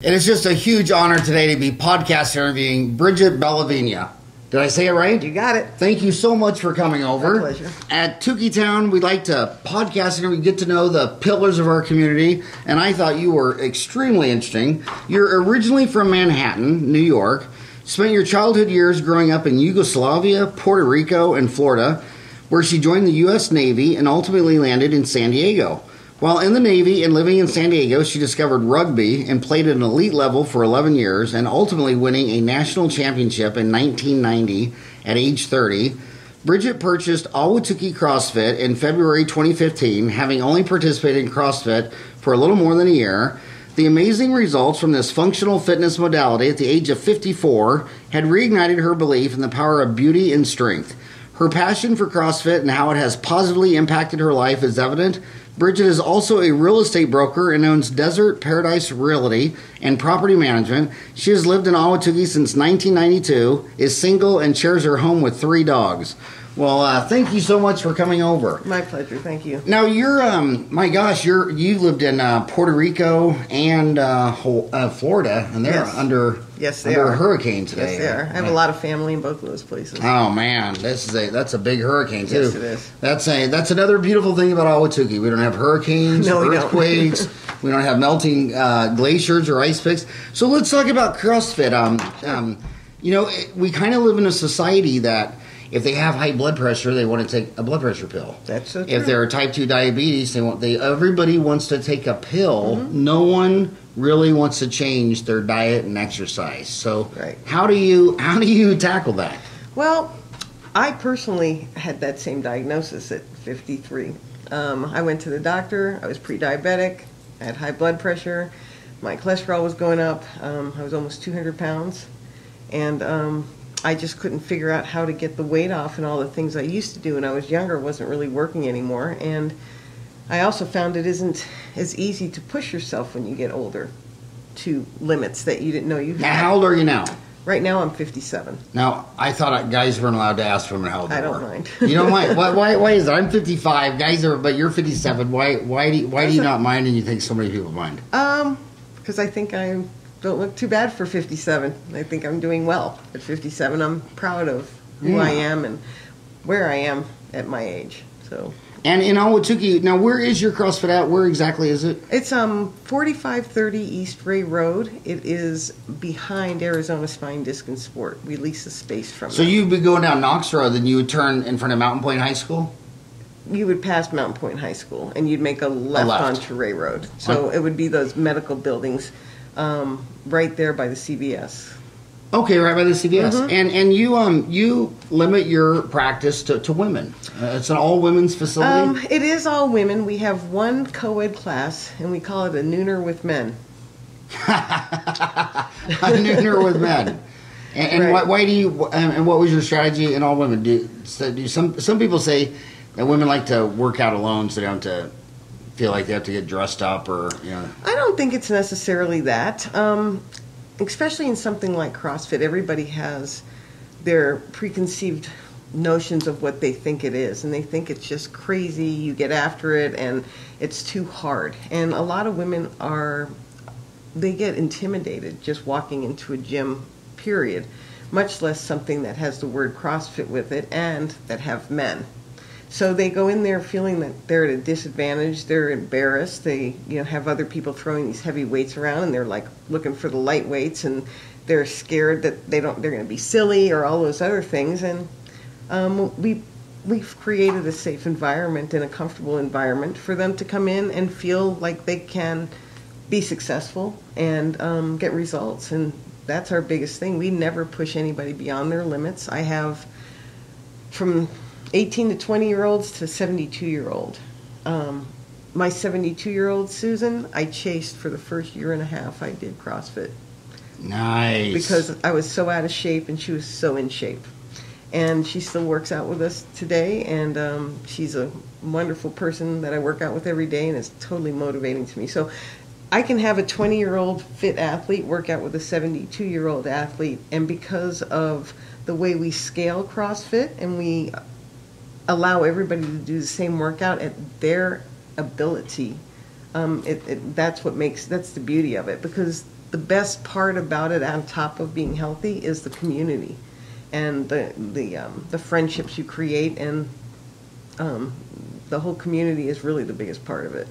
It is just a huge honor today to be podcast interviewing Bridget Bellavigna. Did I say it right? You got it. Thank you so much for coming over. My pleasure. At Tukeetown, we like to podcast and we get to know the pillars of our community, and I thought you were extremely interesting. You're originally from Manhattan, New York, spent your childhood years growing up in Yugoslavia, Puerto Rico, and Florida, where she joined the U.S. Navy and ultimately landed in San Diego. While in the Navy and living in San Diego, she discovered rugby and played at an elite level for 11 years and ultimately winning a national championship in 1990 at age 30. Bridget purchased Ahwatukee CrossFit in February 2015, having only participated in CrossFit for a little more than a year. The amazing results from this functional fitness modality at the age of 54 had reignited her belief in the power of beauty and strength. Her passion for CrossFit and how it has positively impacted her life is evident. Bridget is also a real estate broker and owns Desert Paradise Realty and Property Management. She has lived in Ahwatukee since 1992, is single, and shares her home with 3 dogs. Well, thank you so much for coming over. My pleasure. Thank you. Now, you're, my gosh, you lived in Puerto Rico and Florida, and they're under a hurricane today. Yes, they are. I have a lot of family in both of those places. Oh man, that's a big hurricane too. Yes, it is. That's another beautiful thing about Ahwatukee. We don't have hurricanes, earthquakes. We don't have melting glaciers or ice picks. So let's talk about CrossFit. We kind of live in a society that, if they have high blood pressure, they want to take a blood pressure pill. That's so true. If they're type 2 diabetes, everybody wants to take a pill. Mm-hmm. No one really wants to change their diet and exercise. So how do you tackle that? Well, I personally had that same diagnosis at 53. I went to the doctor. I was pre-diabetic. I had high blood pressure. My cholesterol was going up. I was almost 200 pounds. And I just couldn't figure out how to get the weight off, and all the things I used to do when I was younger wasn't really working anymore. And I also found it isn't as easy to push yourself when you get older to limits that you didn't know you had. Now, how old are you now? Right now, I'm 57. Now, I thought guys weren't allowed to ask women how old they were. I don't mind. You don't mind? Why is it? I'm 55. But you're 57. Why do you not mind, and you think so many people mind? Because I think I don't look too bad for 57. I think I'm doing well at 57. I'm proud of who I am and where I am at my age. So. And in Ahwatukee, now where is your CrossFit at? Where exactly is it? It's 4530 East Ray Road. It is behind Arizona Spine Disc and Sport. We lease the space from So you'd be going down Knox Road, then you would turn in front of Mountain Point High School? You would pass Mountain Point High School, and you'd make a left onto Ray Road. So it would be those medical buildings right there by the CVS. Okay, right by the CVS. Mm-hmm. And you limit your practice to women. It's an all women's facility. It is all women. We have one co-ed class, and we call it a nooner with men. A nooner with men. And why do you? And what was your strategy in all women? Do some people say that women like to work out alone, so they don't have to feel like they have to get dressed up, or I don't think it's necessarily that. Especially in something like CrossFit, everybody has their preconceived notions of what they think it is, and they think it's just crazy, you get after it, and it's too hard. And a lot of women they get intimidated just walking into a gym, period, much less something that has the word CrossFit with it and that have men. So they go in there feeling that they're at a disadvantage, they're embarrassed, they have other people throwing these heavy weights around, and they're like looking for the light weights, and they're scared that they're going to be silly or all those other things. And we've created a safe environment and a comfortable environment for them to come in and feel like they can be successful and get results. And that's our biggest thing. We never push anybody beyond their limits. I have from 18 to 20-year-olds to 72-year-old. My 72-year-old Susan, I chased for the first year and a half I did CrossFit. Nice. Because I was so out of shape and she was so in shape. And she still works out with us today, and she's a wonderful person that I work out with every day, and it's totally motivating to me. So I can have a 20-year-old fit athlete work out with a 72-year-old athlete, and because of the way we scale CrossFit and we allow everybody to do the same workout at their ability, that's the beauty of it, because the best part about it, on top of being healthy, is the community and the friendships you create, and the whole community is really the biggest part of it.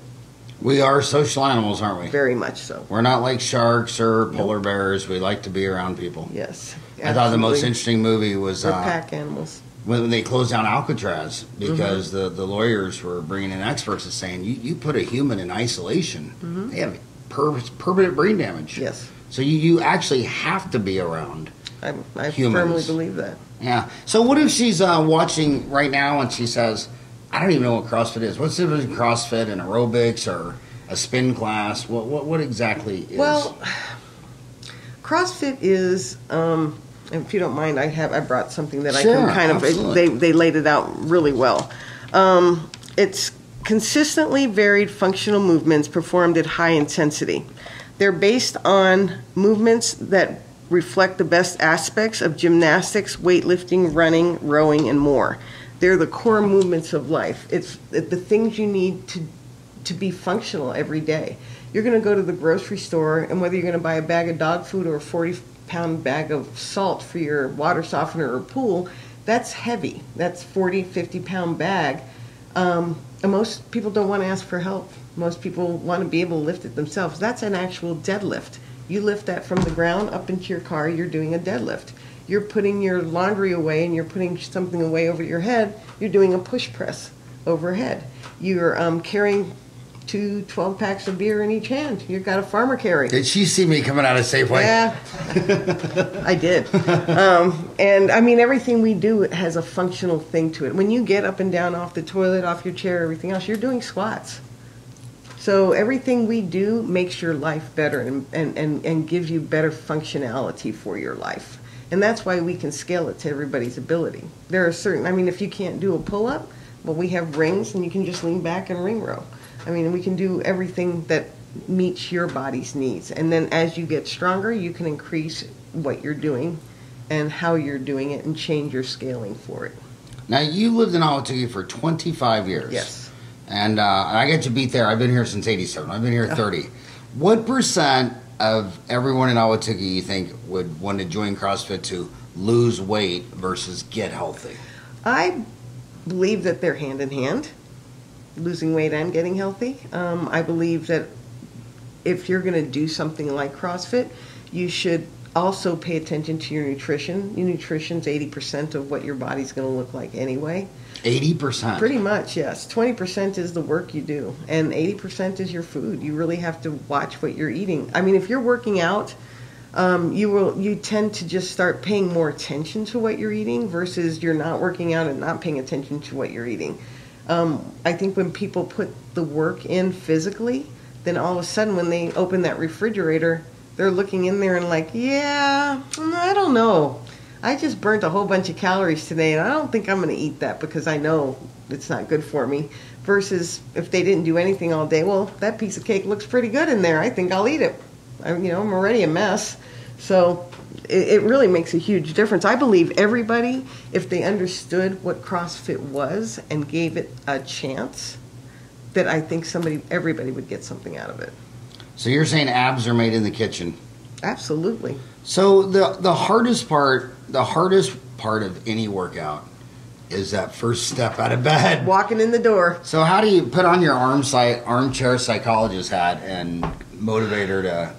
We are social animals, aren't we? Very much so. We're not like sharks or polar bears. We like to be around people. Yes. Absolutely. I thought the most interesting movie was We're pack animals. when they closed down Alcatraz, because the lawyers were bringing in experts and saying, you put a human in isolation, they have permanent brain damage. Yes. So you actually have to be around I humans. firmly believe that. Yeah. So what if she's watching right now and she says, I don't even know what CrossFit is. What's the difference between CrossFit and aerobics or a spin class? What exactly is? Well, CrossFit is, if you don't mind, I brought something that Sure, I can kind of, absolutely. they laid it out really well. It's consistently varied functional movements performed at high intensity. They're based on movements that reflect the best aspects of gymnastics, weightlifting, running, rowing, and more. They're the core movements of life. It's the things you need to be functional every day. You're going to go to the grocery store, and whether you're going to buy a bag of dog food or a 40-pound bag of salt for your water softener or pool, that's heavy. That's 40, 50-pound bag. And most people don't want to ask for help. Most people want to be able to lift it themselves. That's an actual deadlift. You lift that from the ground up into your car, you're doing a deadlift. You're putting your laundry away and you're putting something away over your head, you're doing a push press overhead. You're carrying 2 12-packs of beer in each hand. You've got a farmer carry. Did she see me coming out of Safeway? Yeah, I did. And I mean, everything we do has a functional thing to it. When you get up and down off the toilet, off your chair, everything else, you're doing squats. So everything we do makes your life better and gives you better functionality for your life. And that's why we can scale it to everybody's ability. There are certain, I mean, if you can't do a pull-up, well, we have rings and you can just lean back and ring row. I mean, we can do everything that meets your body's needs. And then as you get stronger, you can increase what you're doing and how you're doing it and change your scaling for it. Now, you lived in Ahwatukee for 25 years. Yes. And I get you beat there. I've been here since 87. I've been here 30. What percent of everyone in Ahwatukee you think would want to join CrossFit to lose weight versus get healthy? I believe that they're hand in hand, losing weight and getting healthy. I believe that if you're going to do something like CrossFit, you should also pay attention to your nutrition. Your nutrition's 80% of what your body's going to look like anyway. 80%? Pretty much, yes. 20% is the work you do, and 80% is your food. You really have to watch what you're eating. I mean, if you're working out, you tend to just start paying more attention to what you're eating versus you're not working out and not paying attention to what you're eating. I think when people put the work in physically, then all of a sudden when they open that refrigerator, they're looking in there and like, yeah, I don't know. I just burnt a whole bunch of calories today, and I don't think I'm going to eat that because I know it's not good for me. Versus if they didn't do anything all day, well, that piece of cake looks pretty good in there. I think I'll eat it. I'm already a mess. So it really makes a huge difference. I believe everybody, if they understood what CrossFit was and gave it a chance, that I think everybody would get something out of it. So you're saying abs are made in the kitchen? Absolutely. So the hardest part of any workout is that first step out of bed. Walking in the door. So how do you put on your armchair psychologist hat and motivate her to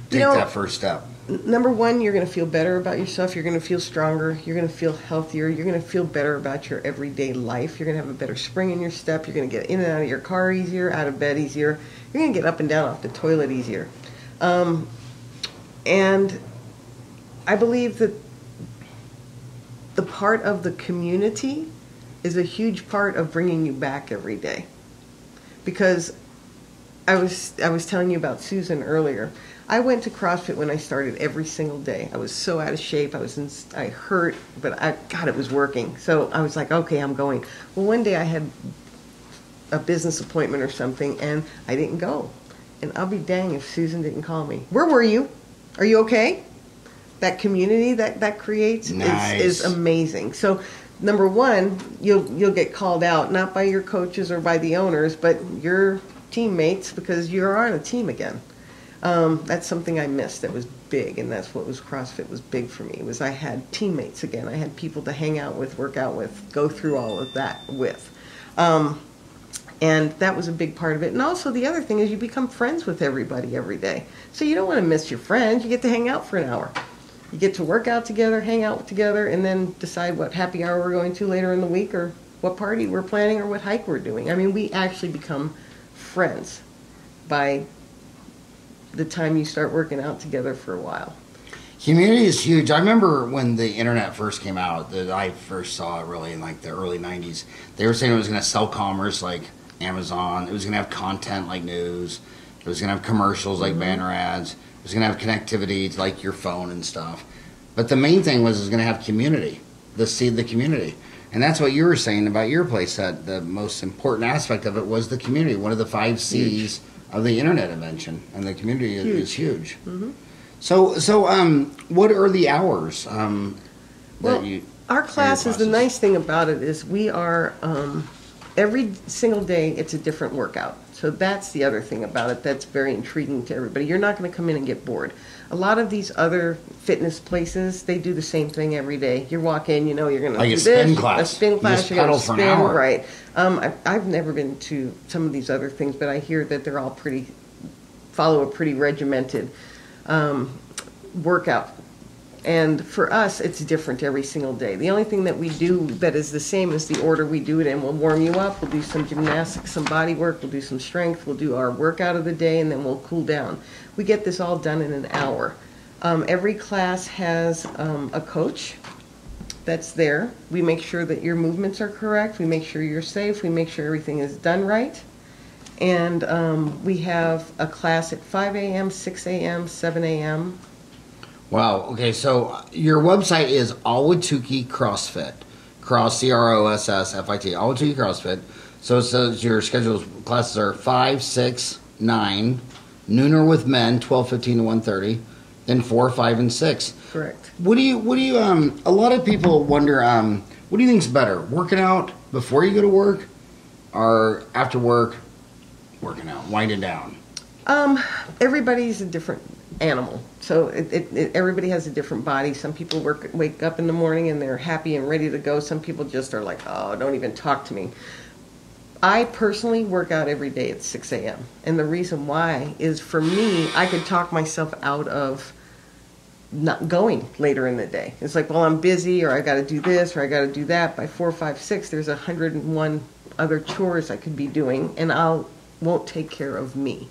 take that first step? Number one, you're going to feel better about yourself. You're going to feel stronger. You're going to feel healthier. You're going to feel better about your everyday life. You're going to have a better spring in your step. You're going to get in and out of your car easier, out of bed easier. You're going to get up and down off the toilet easier. And I believe that the part of the community is a huge part of bringing you back every day. Because I was telling you about Susan earlier. I went to CrossFit when I started every single day. I was so out of shape. I hurt, but it was working. So I was like, okay, I'm going. Well, one day I had a business appointment or something, and I didn't go. And I'll be dang if Susan didn't call me. Where were you? Are you okay? That community that creates is amazing. So, number one, you'll get called out, not by your coaches or by the owners, but your teammates, because you're on a team again. That's something I missed that was big, and that's what was CrossFit was big for me, was I had teammates again. I had people to hang out with, work out with, go through all of that with. And that was a big part of it. And also the other thing is you become friends with everybody every day. So you don't want to miss your friends. You get to hang out for an hour. You get to work out together, hang out together, and then decide what happy hour we're going to later in the week, or what party we're planning, or what hike we're doing. I mean, we actually become friends by the time you start working out together for a while. Community is huge. I remember when the internet first came out, that I first saw it really in like the early 90s. They were saying it was going to sell commerce like Amazon. It was going to have content like news. It was going to have commercials like banner ads. It was going to have connectivity to like your phone and stuff. But the main thing was it was going to have community, the seed of the community. And that's what you were saying about your place, that the most important aspect of it was the community. One of the 5 C's of the internet invention, and the community is huge. Mm-hmm. So, what are the hours our classes, the nice thing about it is we are, every single day it's a different workout. So that's the other thing about it that's very intriguing to everybody. You're not going to come in and get bored. A lot of these other fitness places, they do the same thing every day. You walk in, you know you're going to do this. Like a spin class, you're going to spin, right. I've never been to some of these other things, but I hear that they're all follow a pretty regimented workout. And for us, it's different every single day. The only thing that we do that is the same is the order we do it in. We'll warm you up, we'll do some gymnastics, some body work, we'll do some strength, we'll do our workout of the day, and then we'll cool down. We get this all done in an hour. Every class has a coach that's there. We make sure that your movements are correct, we make sure you're safe, we make sure everything is done right. And we have a class at 5 a.m., 6 a.m., 7 a.m., Wow. Okay. So your website is Ahwatukee CrossFit. CrossFit. Ahwatukee CrossFit. So it says your scheduled classes are 5, 6, 9. Nooner with men, 12:15 to 1:30. Then 4, 5, and 6. Correct. What do you? A lot of people wonder. What do you think's better? Working out before you go to work, or after work, working out, winding down? Everybody's a different animal. So everybody has a different body. Some people wake up in the morning and they're happy and ready to go. Some people just are like, oh, don't even talk to me. I personally work out every day at 6 a.m. And the reason why is, for me, I could talk myself out of not going later in the day. It's like, well, I'm busy, or I got to do this, or I got to do that. By 4, 5, 6, there's 101 other chores I could be doing, and won't take care of me.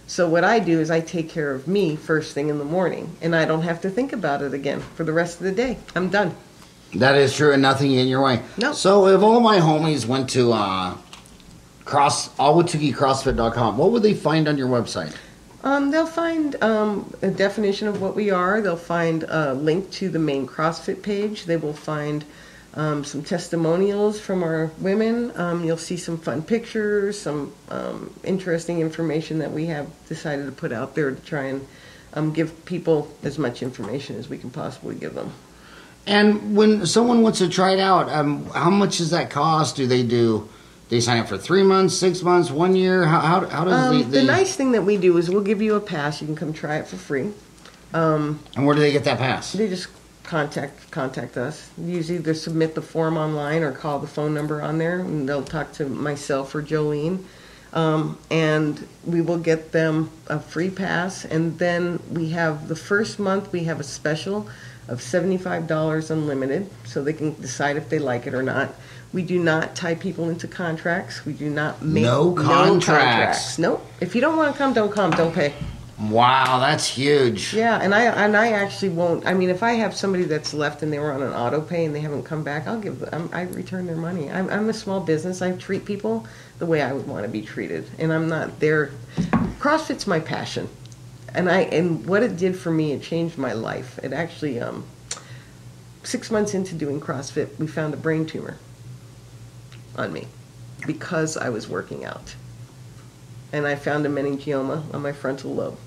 So what I do is I take care of me first thing in the morning, and I don't have to think about it again for the rest of the day. I'm done. That is true, and nothing in your way. No. So if all my homies went to AhwatukeeCrossFit.com, what would they find on your website? They'll find a definition of what we are. They'll find a link to the main CrossFit page. They will find some testimonials from our women. You'll see some fun pictures, some interesting information that we have decided to put out there to try and give people as much information as we can possibly give them. And when someone wants to try it out, how much does that cost? Do they sign up for 3 months, 6 months, 1 year? How does the nice thing that we do is we'll give you a pass. You can come try it for free. And where do they get that pass? They just contact us. Usually either submit the form online or call the phone number on there, and they'll talk to myself or Jolene. And we will get them a free pass. And then we have the first month, we have a special of $75 unlimited, so they can decide if they like it or not. We do not tie people into contracts. We do not make no contracts. Nope. If you don't want to come, don't come. Don't pay. Wow, that's huge. Yeah, and I actually won't. I mean, if I have somebody that's left and they were on an auto pay and they haven't come back, I return their money. I'm a small business. I treat people the way I would want to be treated, and I'm not there. CrossFit's my passion, and what it did for me, it changed my life. It actually, 6 months into doing CrossFit, we found a brain tumor on me because I was working out, and I found a meningioma on my frontal lobe.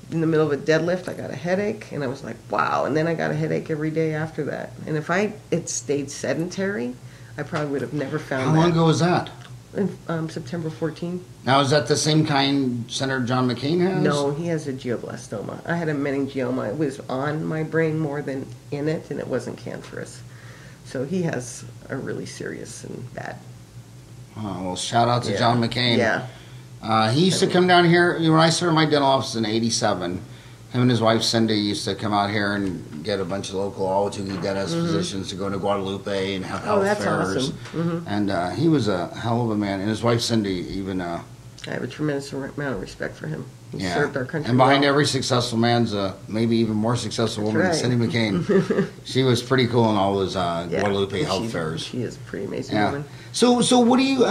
In the middle of a deadlift, I got a headache, and I was like, wow. And then I got a headache every day after that. And if it stayed sedentary, I probably would have never found that. How long ago was that? in September 14th. Now, is that the same kind Senator John McCain has? No, he has a glioblastoma. I had a meningioma. It was on my brain more than in it, and it wasn't cancerous. So he has a really serious and bad. Oh, well, shout out to John McCain. Yeah. He used to come down here. When I started my dental office in '87, him and his wife Cindy used to come out here and get a bunch of local Ahwatukee dentist physicians to go to Guadalupe and have health that's fairs. awesome. Mm-hmm. And he was a hell of a man. And his wife Cindy even. I have a tremendous amount of respect for him. He Yeah. served our country And behind well. every successful man's maybe even more successful woman right. than Cindy McCain. She was pretty cool in all those Yeah. Guadalupe health fairs. She is a pretty amazing Yeah. woman. So what do you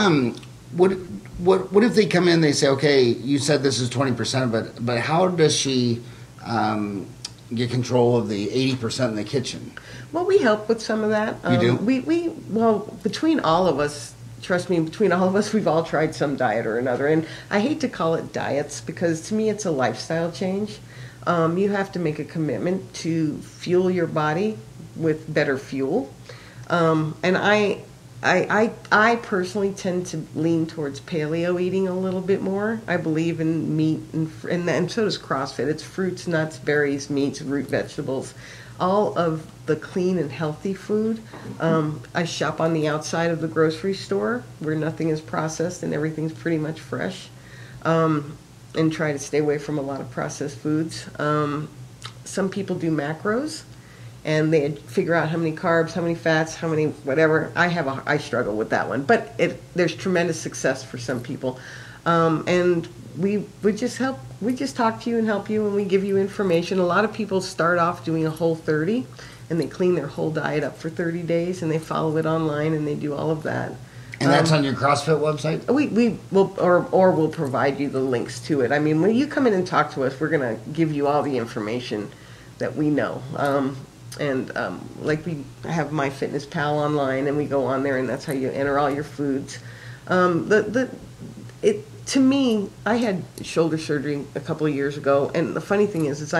what if they come in, they say, okay, you said this is 20%, but how does she get control of the 80% in the kitchen? Well, we help with some of that. You do? Well, between all of us, trust me, between all of us, we've all tried some diet or another. And I hate to call it diets because to me it's a lifestyle change. You have to make a commitment to fuel your body with better fuel. And I personally tend to lean towards paleo eating a little bit more. I believe in meat, and so does CrossFit. It's fruits, nuts, berries, meats, root vegetables, all of the clean and healthy food. I shop on the outside of the grocery store where nothing is processed and everything's pretty much fresh, and try to stay away from a lot of processed foods. Some people do macros, and they figure out how many carbs, how many fats, how many whatever. I struggle with that one, but there's tremendous success for some people, and we just help. We just talk to you and help you, and we give you information. A lot of people start off doing a Whole30, and they clean their whole diet up for 30 days, and they follow it online, and they do all of that. And that's on your CrossFit website? We will, or we'll provide you the links to it. I mean, when you come in and talk to us, we're going to give you all the information that we know. Like we have MyFitnessPal online, and we go on there, and that's how you enter all your foods. To me, I had shoulder surgery a couple of years ago, and the funny thing is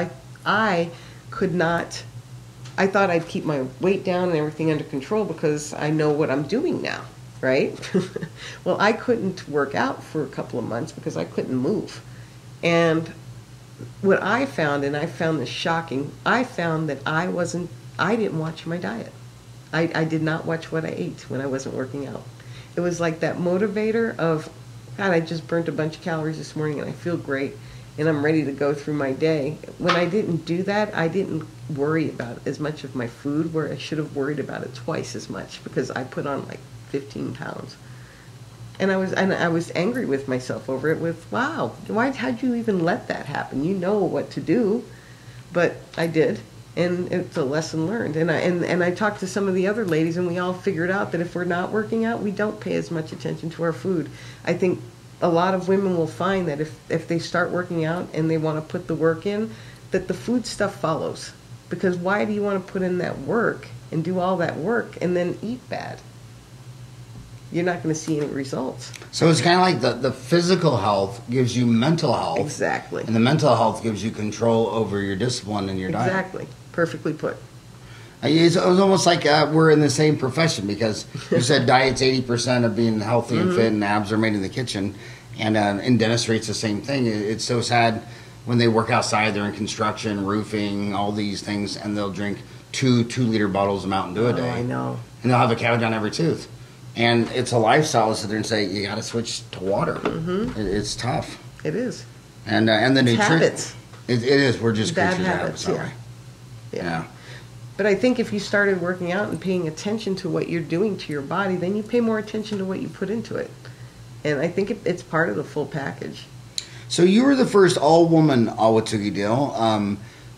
I could not. I thought I'd keep my weight down and everything under control because I know what I'm doing now, right? Well, I couldn't work out for a couple of months because I couldn't move. And what I found, and I found this shocking, I found that I didn't watch my diet. I did not watch what I ate when I wasn't working out. It was like that motivator of, God, I just burnt a bunch of calories this morning and I feel great and I'm ready to go through my day. When I didn't do that, I didn't worry about as much of my food, where I should have worried about it twice as much because I put on like 15 pounds. And I was angry with myself over it with, wow, how'd you even let that happen? You know what to do. But I did, and it's a lesson learned. And I talked to some of the other ladies, and we all figured out that if we're not working out, we don't pay as much attention to our food. I think a lot of women will find that if they start working out and they want to put the work in, that the food stuff follows. Because why do you want to put in that work and do all that work and then eat bad? You're not going to see any results. So it's kind of like the physical health gives you mental health. Exactly. And the mental health gives you control over your discipline and your diet. Exactly. Perfectly put. It was almost like we're in the same profession, because you said diet's 80% of being healthy and fit, and abs are made in the kitchen. And in dentistry, it's the same thing. It's so sad when they work outside, they're in construction, roofing, all these things, and they'll drink two 2-liter bottles of Mountain Dew a day. I know. And they'll have a cavity on every tooth. And it's a lifestyle to sit there and say, you got to switch to water. Mm-hmm. It's tough. It is. And the nutrition. Habits. It is. We're just Bad creatures of habits, habits, aren't we? Yeah. But I think if you started working out and paying attention to what you're doing to your body, then you pay more attention to what you put into it. And I think it's part of the full package. So you were the first all-woman Ahwatukee deal,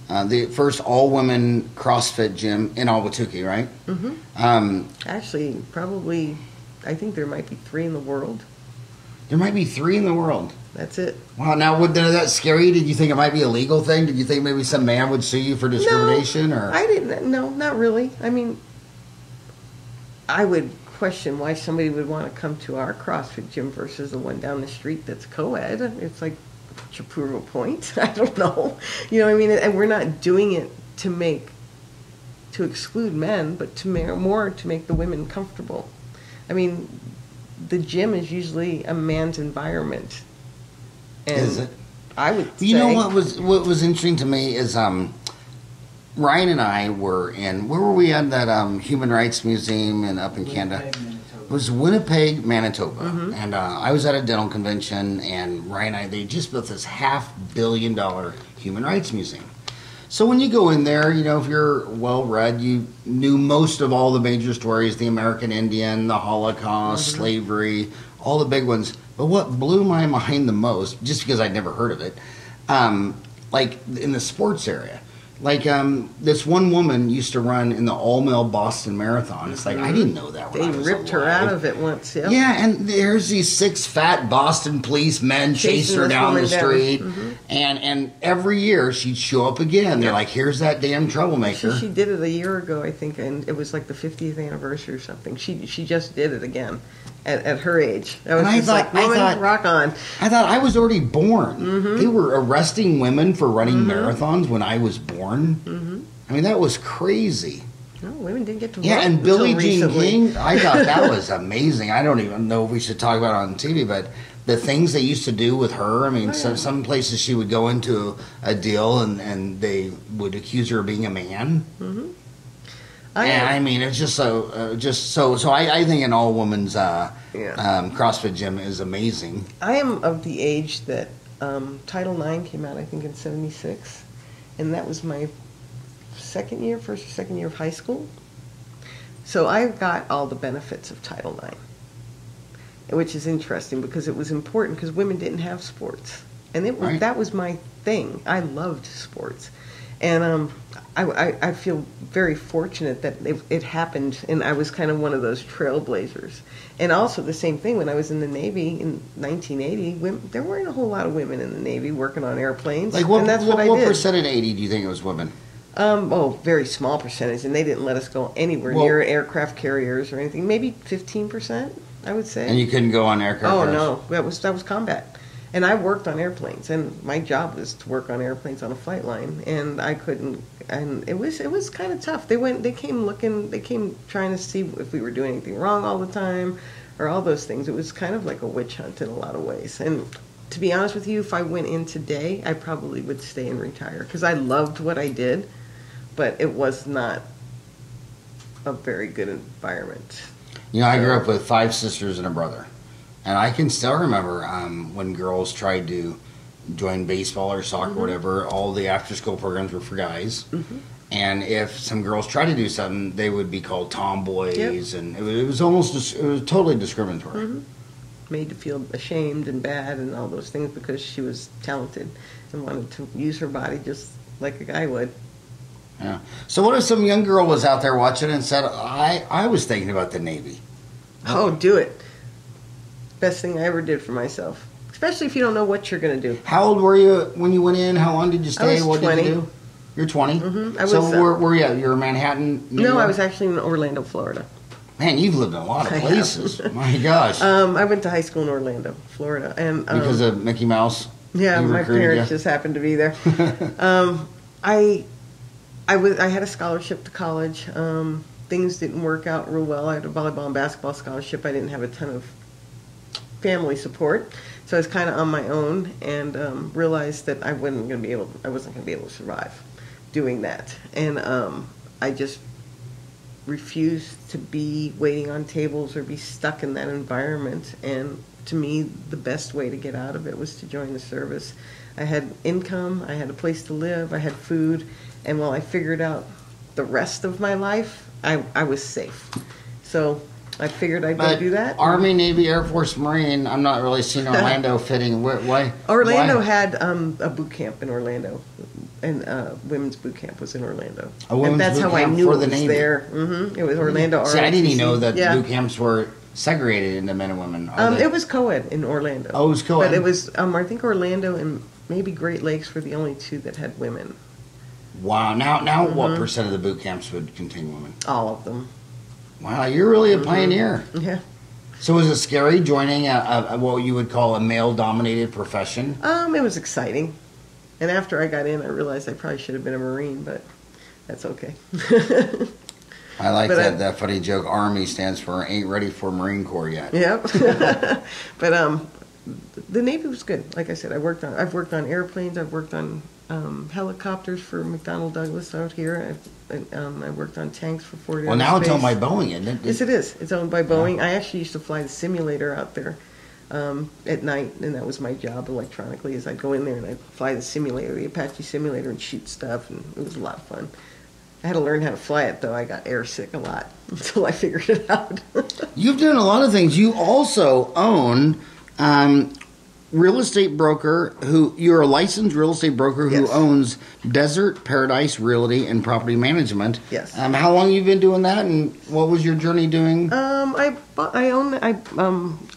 the first all-women CrossFit gym in Ahwatukee, right? Mm-hmm. Actually, probably, I think there might be 3 in the world. There might be 3 in the world. That's it. Wow. Now, would that scare you? Did you think it might be a legal thing? Did you think maybe some man would sue you for discrimination? No, or I didn't. No, not really. I mean, I would question why somebody would want to come to our CrossFit gym versus the one down the street that's co-ed. It's like, to prove a point. I don't know. You know what I mean? And we're not doing it to exclude men, but more to make the women comfortable. I mean, the gym is usually a man's environment. And is it? I would say. You know what was interesting to me is Ryan and I were in, where were we at that Human Rights Museum up in Canada? It was Winnipeg, Manitoba. Mm-hmm. And I was at a dental convention, and Ryan and I, they just built this $500 million Human Rights Museum. So when you go in there, you know, if you're well-read, you knew most of all the major stories, the American Indian, the Holocaust, Mm-hmm. slavery, all the big ones. But what blew my mind the most, just because I'd never heard of it, like in the sports area, like this one woman used to run in the all-male Boston Marathon. It's like, I didn't know that when They I was ripped her alive. out of it once, yep. Yeah, and there's these 6 fat Boston policemen chasing her this down the woman down. street, Mhm. and every year she'd show up again. They're like, here's that damn troublemaker. She did it a year ago, I think, and it was like the 50th anniversary or something. She just did it again at her age. I was And I just thought- like, woman, I thought- rock on. I thought I was already born. Mm-hmm. They were arresting women for running marathons when I was born. Mm-hmm. I mean, that was crazy. No, women didn't get to Yeah, vote and until Billie Jean recently. King, I thought that was amazing. I don't even know if we should talk about it on TV, but the things they used to do with her, I mean, some places she would go into a deal and they would accuse her of being a man. Mm-hmm. And I mean, it's just so, I think an all-women's CrossFit gym is amazing. I am of the age that Title IX came out, I think, in '76, and that was my first or second year of high school. So I got all the benefits of Title IX, which is interesting because it was important because women didn't have sports, and that was my thing. I loved sports, and I feel very fortunate that it happened, and I was kind of one of those trailblazers. And also the same thing when I was in the Navy in 1980, there weren't a whole lot of women in the Navy working on airplanes. Like, what, and that's what, I what did. percent of 80 do you think it was women? Very small percentage, and they didn't let us go anywhere near aircraft carriers or anything. Maybe 15%, I would say. And you couldn't go on aircraft carriers? No, that was combat. And I worked on airplanes, and my job was to work on airplanes on a flight line, and I couldn't. And it was kind of tough. They came trying to see if we were doing anything wrong all the time, or all those things. It was kind of like a witch hunt in a lot of ways. And to be honest with you, if I went in today, I probably would stay and retire because I loved what I did, but it was not a very good environment. You know, I grew up with 5 sisters and a brother. And I can still remember when girls tried to join baseball or soccer or whatever, all the after-school programs were for guys. Mm-hmm. And if some girls tried to do something, they would be called tomboys. And it was totally discriminatory. Mm-hmm. Made to feel ashamed and bad and all those things because she was talented and wanted to use her body just like a guy would. Yeah. So what if some young girl was out there watching and said, I was thinking about the Navy? Oh, do it. Best thing I ever did for myself. Especially if you don't know what you're going to do. How old were you when you went in? How long did you stay? I was what 20. did you do? You're 20? Mm-hmm. So where you at? You're in Manhattan, New No, York? I was actually in Orlando, Florida. Man, you've lived in a lot of I places. My gosh. I went to high school in Orlando, Florida. And Because of Mickey Mouse? yeah, he my recruited parents you? just happened to be there. I had a scholarship to college. Things didn't work out real well. I had a volleyball and basketball scholarship. I didn't have a ton of family support, so I was kind of on my own, and realized that I wasn't going to be able to survive doing that, and I just refused to be waiting on tables or be stuck in that environment. And to me, the best way to get out of it was to join the service. I had income, I had a place to live, I had food, and while I figured out the rest of my life, I was safe. So I figured I'd go do that. Army, Navy, Air Force, Marine, I'm not really seeing Orlando fitting. Why? Orlando why? had a boot camp in Orlando, and women's boot camp was in Orlando. A women's and that's boot how I camp knew for it the was Navy. there. Mm-hmm. It was Orlando. See, I didn't even ROTC. know that Yeah. boot camps were segregated into men and women. It was co-ed in Orlando. Oh, it was co-ed? But it was, I think Orlando and maybe Great Lakes were the only two that had women. Wow. Now what percent of the boot camps would contain women? All of them. Wow, you're really a pioneer. Yeah. So was it scary joining a what you would call a male-dominated profession? It was exciting. And after I got in, I realized I probably should have been a Marine, but that's okay. I like that funny joke. Army stands for ain't ready for Marine Corps yet. Yep. But the Navy was good. Like I said, I've worked on airplanes. I've worked on helicopters for McDonnell Douglas out here. I worked on tanks for Fort Aerospace. Well, now it's owned by Boeing, isn't it? Yes, it is. It's owned by Boeing. I actually used to fly the simulator out there at night, and that was my job electronically. Is I'd go in there and I'd fly the simulator, the Apache simulator, and shoot stuff, and it was a lot of fun. I had to learn how to fly it, though. I got airsick a lot until I figured it out. You've done a lot of things. You also own real estate broker you're a licensed real estate broker who Yes. owns Desert Paradise Realty and Property Management. Yes. How long have you been doing that, and what was your journey doing? I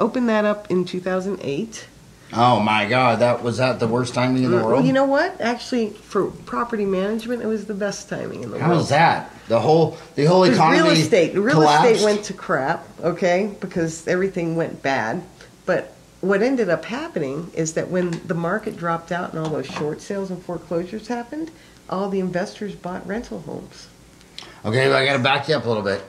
opened that up in 2008. Oh my God, was that the worst timing in the world? You know what? Actually, for property management, it was the best timing in the world. How was that? The whole economy real estate collapsed? went to crap, okay, because everything went bad. But what ended up happening is that when the market dropped out and all those short sales and foreclosures happened, all the investors bought rental homes. Okay, I got to back you up a little bit.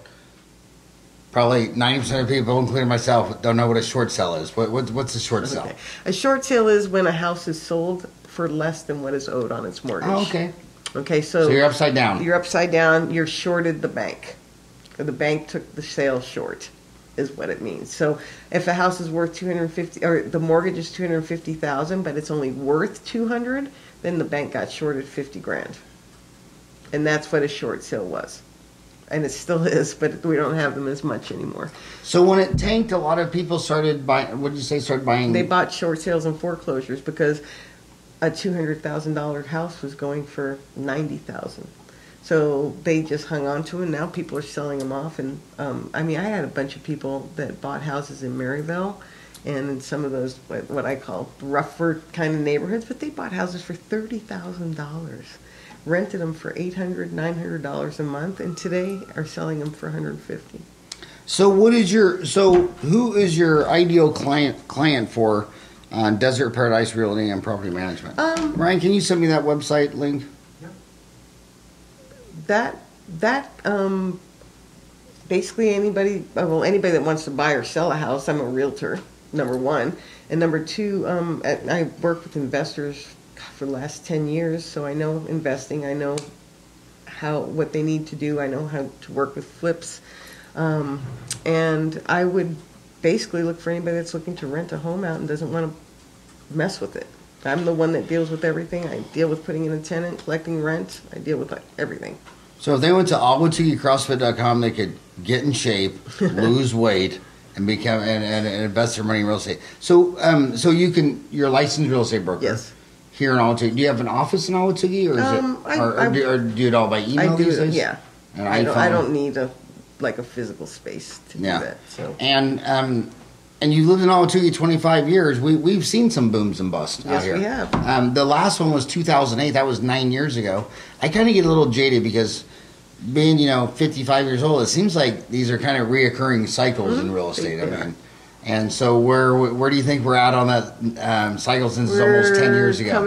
Probably 90% of people, including myself, don't know what a short sale is. What's a short sale? Okay. A short sale is when a house is sold for less than what is owed on its mortgage. Oh, okay. Okay, so you're upside down. You're upside down. You're shorted the bank. Or the bank took the sale short, is what it means. So if a house is worth 250, or the mortgage is 250,000, but it's only worth 200, then the bank got shorted 50 grand, and that's what a short sale was. And it still is, but we don't have them as much anymore. So when it tanked, a lot of people started buying. What did you say? Started buying. They bought short sales and foreclosures because a $200,000 house was going for $90,000. So they just hung on to it. And now people are selling them off. And I had a bunch of people that bought houses in Maryville and in some of those what I call rougher kind of neighborhoods, but they bought houses for $30,000. Rented them for $800, $900 a month, and today are selling them for $150. So who is your ideal client for Desert Paradise Realty and Property Management? Ryan, can you send me that website link? That basically anybody that wants to buy or sell a house. I'm a realtor, number one, and number two, I work with investors for the last 10 years, so I know investing. I know what they need to do. I know how to work with flips, and I would basically look for anybody that's looking to rent a home out and doesn't want to mess with it. I'm the one that deals with everything. I deal with putting in a tenant, collecting rent. I deal with everything. So if they went to ahwatukeecrossfit.com, they could get in shape, lose weight, and become and invest their money in real estate. So you're a licensed real estate broker. Yes. Here in Ahwatukee, do you have an office in Ahwatukee, or or do it all by email these days? Yeah. And I don't need a physical space to do that. So. And you lived in Ahwatukee 25 years. We've seen some booms and busts out here. Yes, we have. The last one was 2008. That was 9 years ago. I kind of get a little jaded because being 55 years old, it seems like these are kind of reoccurring cycles in real estate. And so where do you think we're at on that cycle since it's almost 10 years ago?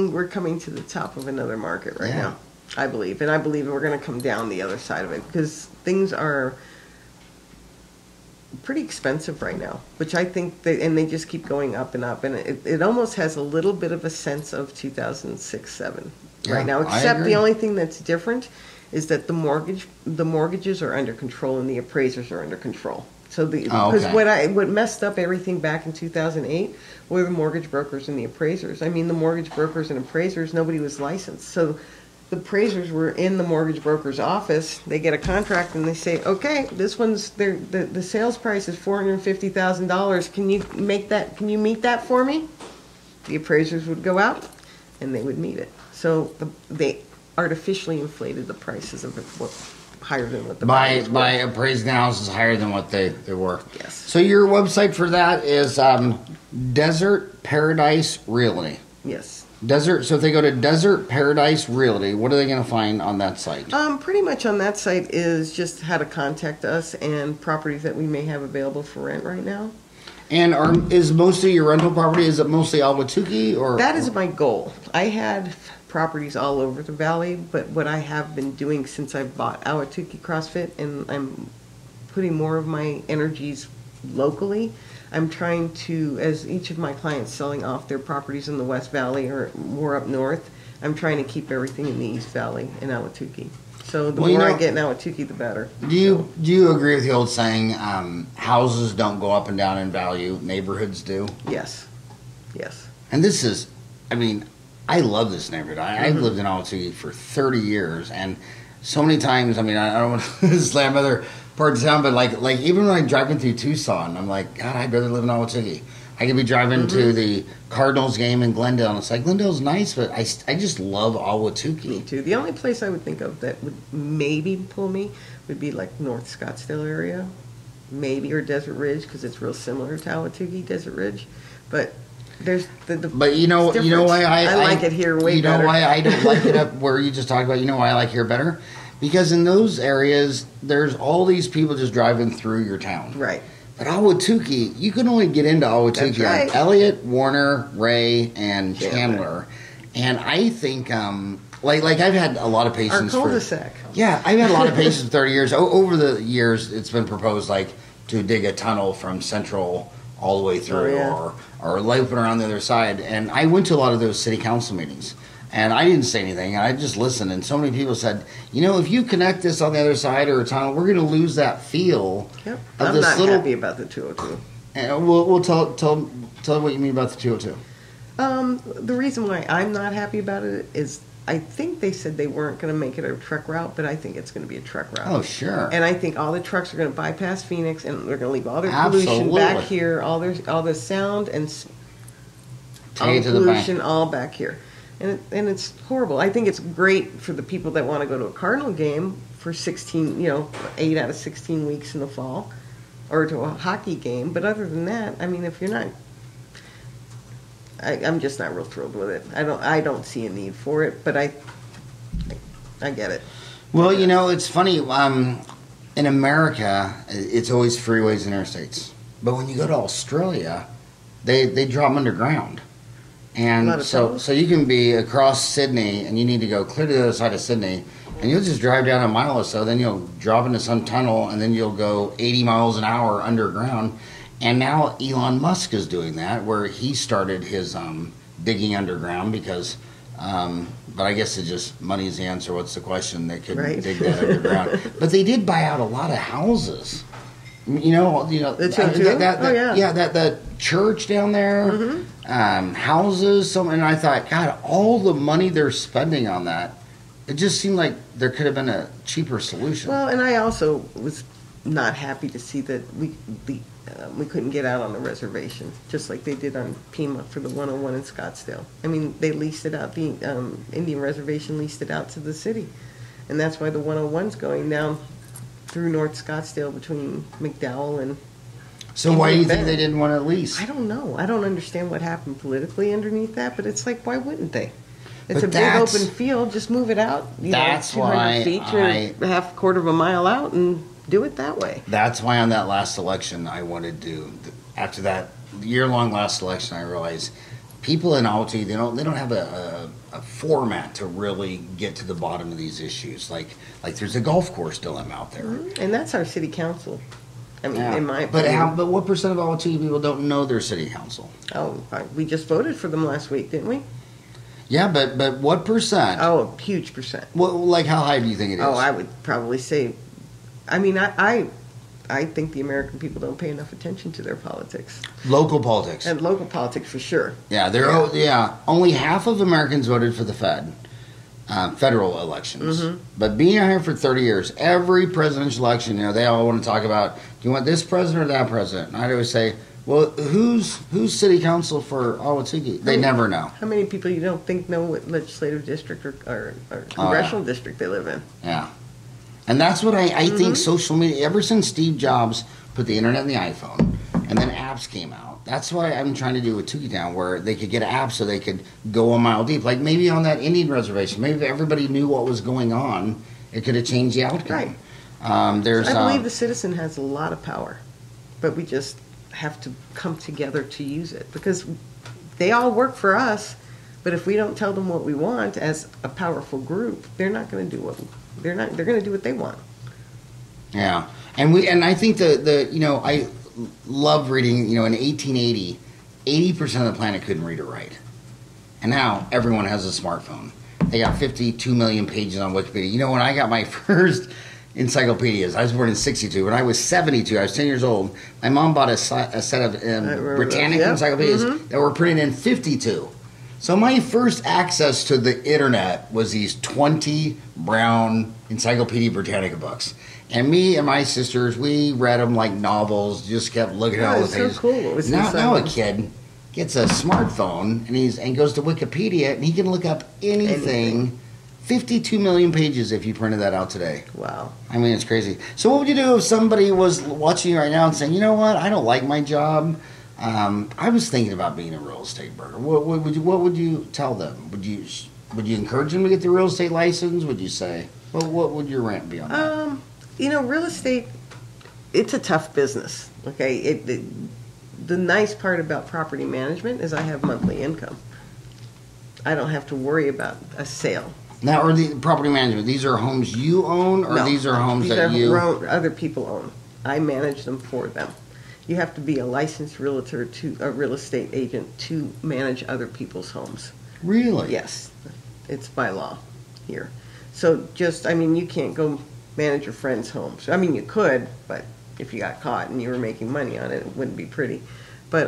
We're coming to the top of another market right now, I believe. And I believe we're going to come down the other side of it because things are pretty expensive right now, which I think they just keep going up and up. And it almost has a little bit of a sense of 2006-07 right now, except the only thing that's different is that the mortgages are under control and the appraisers are under control. So because what messed up everything back in 2008 were the mortgage brokers and the appraisers. I mean, the mortgage brokers and appraisers, nobody was licensed. So the appraisers were in the mortgage broker's office. They get a contract and they say, okay, this one's the sales price is $450,000. Can you make that? Can you meet that for me? The appraisers would go out and they would meet it. So they artificially inflated the prices of it. Higher than what the by appraising houses higher than what they were. Yes. So your website for that is Desert Paradise Realty. Yes. Desert. So if they go to Desert Paradise Realty, what are they going to find on that site? Pretty much on that site is just how to contact us and properties that we may have available for rent right now. And is most of your rental property, is it mostly Ahwatukee or? That is my goal. I had properties all over the valley, but what I have been doing since I bought Ahwatukee CrossFit, and I'm putting more of my energies locally, I'm trying to, as each of my clients selling off their properties in the West Valley or more up north, I'm trying to keep everything in the East Valley in Ahwatukee. So the more I get in Ahwatukee, the better. Do you agree with the old saying, houses don't go up and down in value, neighborhoods do? Yes. Yes. And this is, I mean, I love this neighborhood. I've lived in Ahwatukee for 30 years, and so many times, I mean, I don't want to slam other parts of town, but like even when I'm driving through Tucson, I'm like, God, I'd rather live in Ahwatukee. I could be driving to the Cardinals game in Glendale, and it's like, Glendale's nice, but I just love Ahwatukee. Me too. The only place I would think of that would maybe pull me would be like North Scottsdale area, maybe, or Desert Ridge, because it's real similar to Ahwatukee, Desert Ridge. But there's the but you know why I like it here way better. You know why I don't like it up where you just talked about? You know why I like here better? Because in those areas, there's all these people just driving through your town. Right. But Ahwatukee, you can only get into Ahwatukee right. on Elliott, Warner, Ray, and Chandler. And I think, like I've had a lot of patience. Our cul-de-sac. Yeah, I've had a lot of patience for 30 years. Over the years, it's been proposed like to dig a tunnel from Central all the way through, or looping around the other side. And I went to a lot of those city council meetings. And I didn't say anything. I just listened. And so many people said, you know, if you connect this on the other side or a tunnel, we're going to lose that feel. Yep. Of I'm this not little... happy about the 202. And we'll tell what you mean about the 202. The reason why I'm not happy about it is I think they said they weren't going to make it a truck route, but I think it's going to be a truck route. Oh, sure. And I think all the trucks are going to bypass Phoenix, and they're going to leave all their pollution back here, all the sound and pollution all back here. And it's horrible. I think it's great for the people that want to go to a Cardinal game for 8 out of 16 weeks in the fall, or to a hockey game. But other than that, I mean, if you're not, I'm just not real thrilled with it. I don't see a need for it, but I get it. Well, you know, it's funny. In America, it's always freeways and interstates. But when you go to Australia, they draw them underground. And so you can be across Sydney, and you need to go clear to the other side of Sydney, and you'll just drive down a mile or so, then you'll drop into some tunnel, and then you'll go 80 miles an hour underground. And now Elon Musk is doing that, where he started his digging underground because, but I guess it's just money's the answer. What's the question? They couldn't dig that underground. But they did buy out a lot of houses. You know, that church down there, houses. And I thought, God, all the money they're spending on that, it just seemed like there could have been a cheaper solution. Well, and I also was not happy to see that we couldn't get out on the reservation, just like they did on Pima for the 101 in Scottsdale. I mean, they leased it out. The Indian Reservation leased it out to the city, and that's why the 101's going down through North Scottsdale between McDowell and... So why do you think they didn't want to lease? I don't know. I don't understand what happened politically underneath that, but it's like, why wouldn't they? It's a big open field. Just move it out, 200 feet to half a quarter of a mile out and do it that way. That's why on that last election I wanted to, after that year-long last election, I realized people in Ahwatukee, they don't have a format to really get to the bottom of these issues. Like there's a golf course dilemma out there, and that's our city council. I mean, in my opinion. But what percent of Ahwatukee people don't know their city council? Oh, we just voted for them last week, didn't we? Yeah, but what percent? Oh, a huge percent. Well, like how high do you think it is? Oh, I would probably say, I mean, I think the American people don't pay enough attention to their politics. Local politics. And local politics for sure. Yeah, only half of Americans voted for the federal elections. But being out here for 30 years, every presidential election, they all want to talk about, do you want this president or that president? And I'd always say, well, who's city council for Ahwatukee? They never know. How many people you don't think know what legislative district or congressional district they live in? Yeah. And that's what I think social media, ever since Steve Jobs put the internet in the iPhone, and then apps came out, that's why I'm trying to do with Tukeetown, where they could get apps so they could go a mile deep. Like maybe on that Indian reservation, maybe if everybody knew what was going on, it could have changed the outcome. Right. I believe the citizen has a lot of power, but we just have to come together to use it, because they all work for us, But if we don't tell them what we want as a powerful group, they're not going to do they're going to do what they want. Yeah. And I think I love reading, in 1880, 80% of the planet couldn't read or write. And now everyone has a smartphone. They got 52 million pages on Wikipedia. When I got my first encyclopedias, I was born in 62. When I was 72, I was 10 years old, my mom bought a set of Britannic encyclopedias that were printed in 52. So my first access to the internet was these 20 brown Encyclopedia Britannica books. And me and my sisters, we read them like novels, just kept looking at all the pages. So cool. Now a kid gets a smartphone and goes to Wikipedia and he can look up anything. 52 million pages if you printed that out today. Wow. I mean, it's crazy. So what would you do if somebody was watching you right now and saying, you know what, I don't like my job. I was thinking about being a real estate broker. What would you tell them? Would you encourage them to get the real estate license? Would you say? What would your rant be on that? Real estate, it's a tough business. Okay, the nice part about property management is I have monthly income. I don't have to worry about a sale. Now, are the property management, these are homes you own, or these are homes that other people own? I manage them for them. You have to be a licensed realtor a real estate agent to manage other people's homes. Really? Yes, it's by law here. So you can't go manage your friend's homes. I mean, you could, but if you got caught and you were making money on it, it wouldn't be pretty. But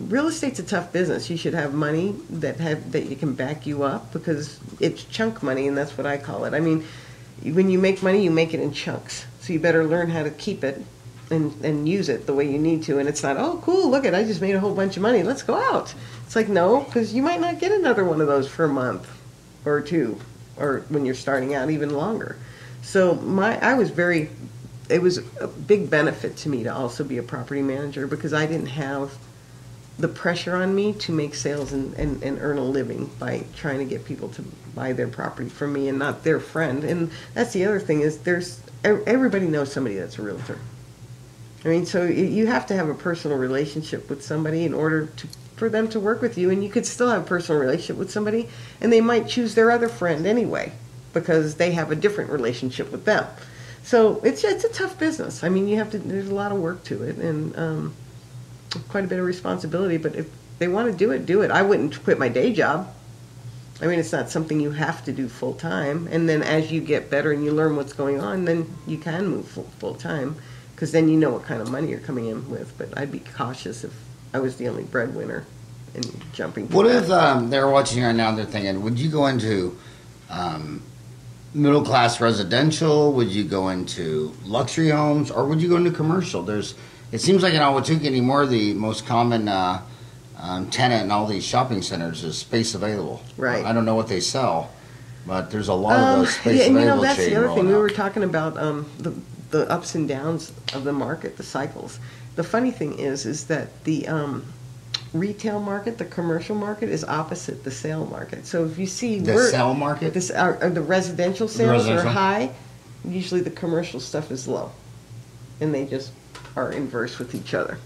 real estate's a tough business. You should have money that you can back you up, because it's chunk money, and that's what I call it. I mean, when you make money, you make it in chunks. So you better learn how to keep it and use it the way you need to. And it's not, oh, cool, look I just made a whole bunch of money, let's go out. It's like, no, because you might not get another one of those for a month or two, or when you're starting out, even longer. So it was a big benefit to me to also be a property manager, because I didn't have the pressure on me to make sales and earn a living by trying to get people to buy their property from me and not their friend. And that's the other thing, is everybody knows somebody that's a realtor. I mean, so you have to have a personal relationship with somebody in order for them to work with you, and you could still have a personal relationship with somebody, and they might choose their other friend anyway, because they have a different relationship with them. So it's a tough business. I mean, there's a lot of work to it, and quite a bit of responsibility, but if they want to do it. I wouldn't quit my day job. I mean, it's not something you have to do full time, and then as you get better and you learn what's going on, then you can move full time, because then you know what kind of money you're coming in with. But I'd be cautious if I was the only breadwinner and jumping. What if they're watching right now and they're thinking, would you go into middle class residential? Would you go into luxury homes, or would you go into commercial? It seems like in Ahwatukee anymore, the most common tenant in all these shopping centers is space available. Right. I don't know what they sell, but there's a lot of those space available. That's the other thing. We were talking about the ups and downs of the market, the cycles. The funny thing is that the retail market, the commercial market, is opposite the sale market. So if you see the sale market, the residential sales are high, usually the commercial stuff is low, and they just are inverse with each other.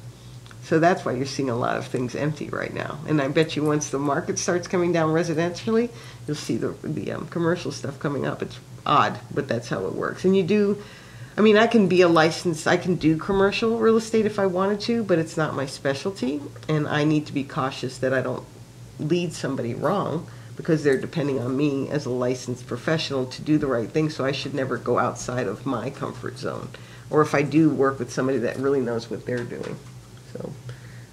So that's why you're seeing a lot of things empty right now. And I bet you once the market starts coming down residentially, you'll see the commercial stuff coming up. It's odd, but that's how it works. And I can be a licensed, I can do commercial real estate if I wanted to, but it's not my specialty, and I need to be cautious that I don't lead somebody wrong, because they're depending on me as a licensed professional to do the right thing, so I should never go outside of my comfort zone. Or if I do work with somebody that really knows what they're doing. So,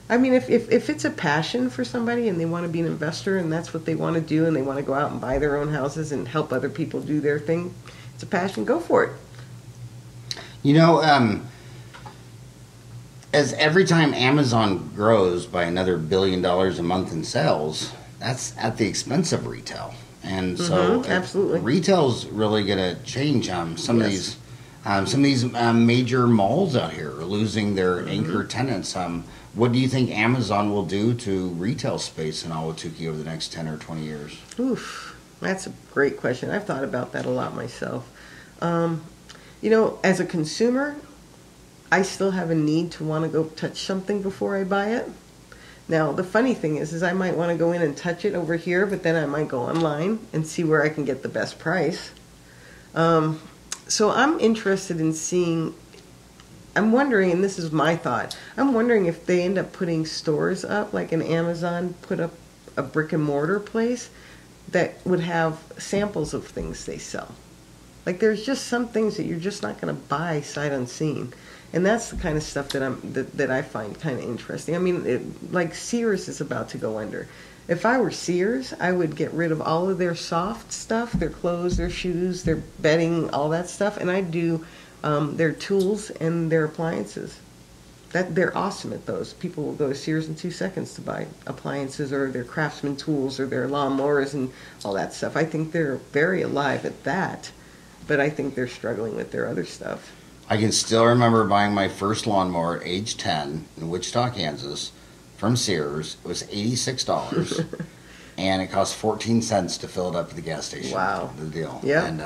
I mean, if it's a passion for somebody and they want to be an investor and that's what they want to do, and they want to go out and buy their own houses and help other people do their thing, it's a passion, go for it. As every time Amazon grows by another $1 billion a month in sales, that's at the expense of retail. And so absolutely, retail's really going to change. Some of these major malls out here are losing their anchor tenants. What do you think Amazon will do to retail space in Ahwatukee over the next 10 or 20 years? Oof, that's a great question. I've thought about that a lot myself. As a consumer, I still have a need to want to go touch something before I buy it. Now, the funny thing is I might want to go in and touch it over here, but then I might go online and see where I can get the best price. So I'm interested in seeing, I'm wondering, and this is my thought, I'm wondering if they end up putting stores up, like an Amazon put up a brick and mortar place that would have samples of things they sell. Like there's just some things that you're just not going to buy sight unseen. And that's the kind of stuff that I find kind of interesting. I mean, like Sears is about to go under. If I were Sears, I would get rid of all of their soft stuff, their clothes, their shoes, their bedding, all that stuff, and I'd do their tools and their appliances. They're awesome at those. People will go to Sears in 2 seconds to buy appliances or their Craftsman tools or their lawnmowers and all that stuff. I think they're very alive at that, but I think they're struggling with their other stuff. I can still remember buying my first lawnmower at age 10 in Wichita, Kansas, from Sears. It was $86, and it cost 14 cents to fill it up at the gas station. Wow. The deal. Yeah. And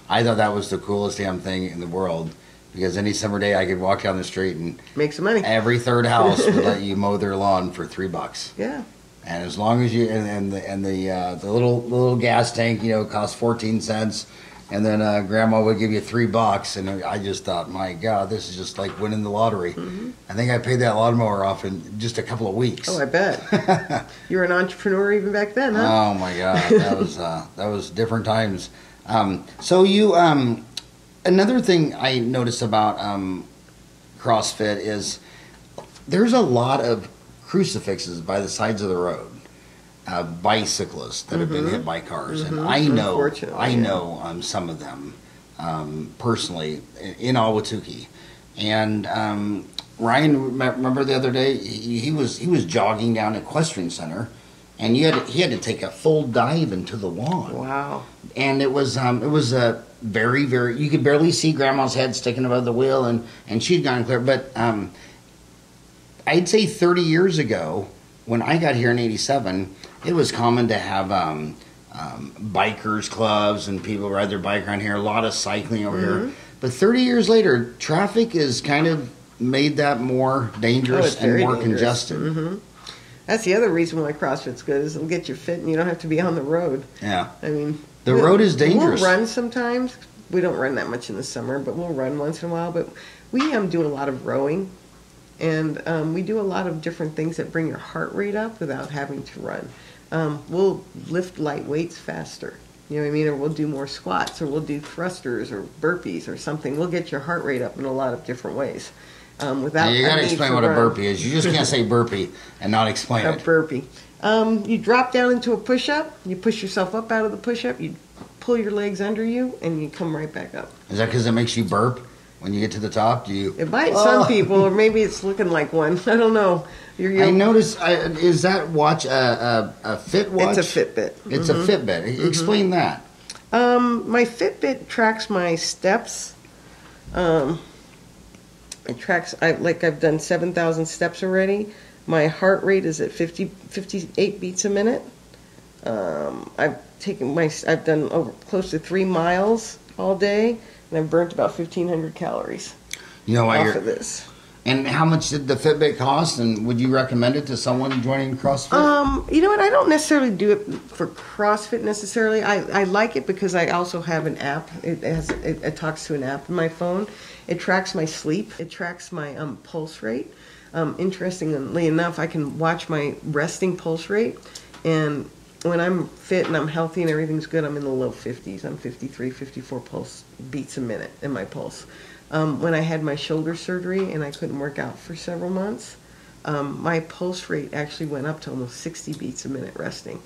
I thought that was the coolest damn thing in the world, because any summer day I could walk down the street and make some money. Every third house would let you mow their lawn for $3. Yeah. And as long as you and the little gas tank, cost 14 cents. And then Grandma would give you $3, and I just thought, my God, this is just like winning the lottery. Mm-hmm. I think I paid that lawnmower off in just a couple of weeks. Oh, I bet. You were an entrepreneur even back then, huh? Oh my God, that was different times. So you, another thing I noticed about CrossFit is there's a lot of crucifixes by the sides of the road. Bicyclists that have been hit by cars, and I know some of them personally in Ahwatukee. And Ryan, remember the other day he was jogging down Equestrian Center, and he had to take a full dive into the lawn. Wow! And it was a very, very, you could barely see Grandma's head sticking above the wheel, and she'd gone clear. But I'd say 30 years ago, when I got here in '87, it was common to have bikers clubs and people ride their bike around here. A lot of cycling over here. But 30 years later, traffic has kind of made that more dangerous and more congested. Mm-hmm. That's the other reason why CrossFit's good, is it'll get you fit and you don't have to be on the road. Yeah. I mean, the road is dangerous. We'll run sometimes. We don't run that much in the summer, but we'll run once in a while. But we do a lot of rowing. And we do a lot of different things that bring your heart rate up without having to run. We'll lift light weights faster, you know what I mean? Or we'll do more squats, or we'll do thrusters or burpees or something. We'll get your heart rate up in a lot of different ways. Without you got to explain what a burpee is. You just can't say burpee and not explain it. A burpee. You drop down into a push-up. You push yourself up out of the push-up. You pull your legs under you, and you come right back up. Is that because it makes you burp? When you get to the top, It might some people, or maybe it's looking like one. I don't know. I noticed. Is that watch a Fit watch? It's a Fitbit. It's a Fitbit. Explain that. My Fitbit tracks my steps. It tracks. I've done 7,000 steps already. My heart rate is at 58 beats a minute. I've done close to 3 miles all day. And I've burnt about 1,500 calories off of this. And how much did the Fitbit cost? And would you recommend it to someone joining CrossFit? You know what? I don't necessarily do it for CrossFit necessarily. I like it because I also have an app. It talks to an app in my phone. It tracks my sleep. It tracks my pulse rate. Interestingly enough, I can watch my resting pulse rate, and when I'm fit and I'm healthy and everything's good, I'm in the low 50s. I'm 53, 54 pulse beats a minute in my pulse. When I had my shoulder surgery and I couldn't work out for several months, my pulse rate actually went up to almost 60 beats a minute resting.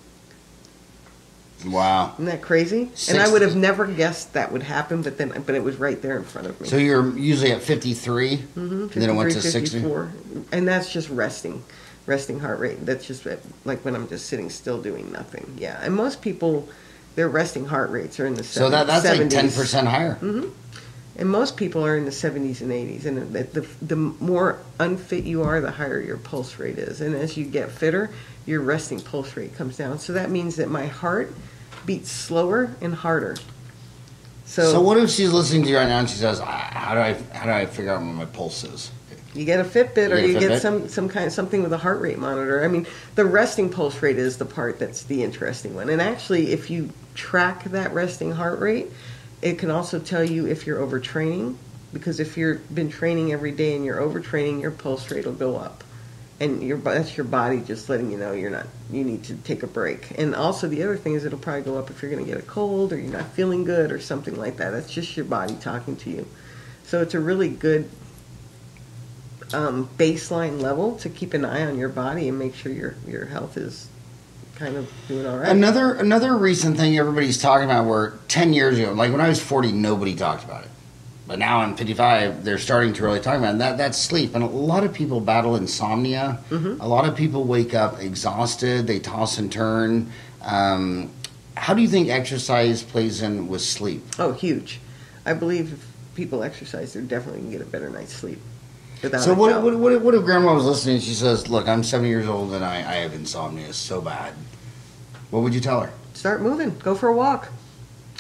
Wow. Isn't that crazy? 60. And I would have never guessed that would happen, but it was right there in front of me. So you're usually at 53, 53, and then it went to 54, 60? And that's just resting heart rate. That's just like when I'm just sitting still doing nothing. Yeah, and most people, their resting heart rates are in the 70s. So that's 70s. Like 10% higher. Mm-hmm. And most people are in the 70s and 80s. And the more unfit you are, the higher your pulse rate is. And as you get fitter, your resting pulse rate comes down. So that means that my heart beats slower and harder. So what if she's listening to you right now and she says, "How do I figure out what my pulse is?" You get a Fitbit, or you get Fitbit? something with a heart rate monitor. I mean, the resting pulse rate is the part that's the interesting one. And actually, if you track that resting heart rate, it can also tell you if you're overtraining, because if you've been training every day and you're overtraining, your pulse rate will go up. And that's your body just letting you know you need to take a break. And also the other thing is it'll probably go up if you're going to get a cold or you're not feeling good or something like that. That's just your body talking to you. So it's a really good baseline level to keep an eye on your body and make sure your health is kind of doing all right. Another recent thing everybody's talking about, where 10 years ago, like when I was 40, nobody talked about it. But now I'm 55, they're starting to really talk about it. That's sleep. And a lot of people battle insomnia. Mm-hmm. A lot of people wake up exhausted. They toss and turn. How do you think exercise plays in with sleep? Oh, huge. I believe if people exercise, they're definitely going to get a better night's sleep. So what if Grandma was listening and she says, look, I'm 70 years old and I have insomnia. It's so bad. What would you tell her? Start moving. Go for a walk.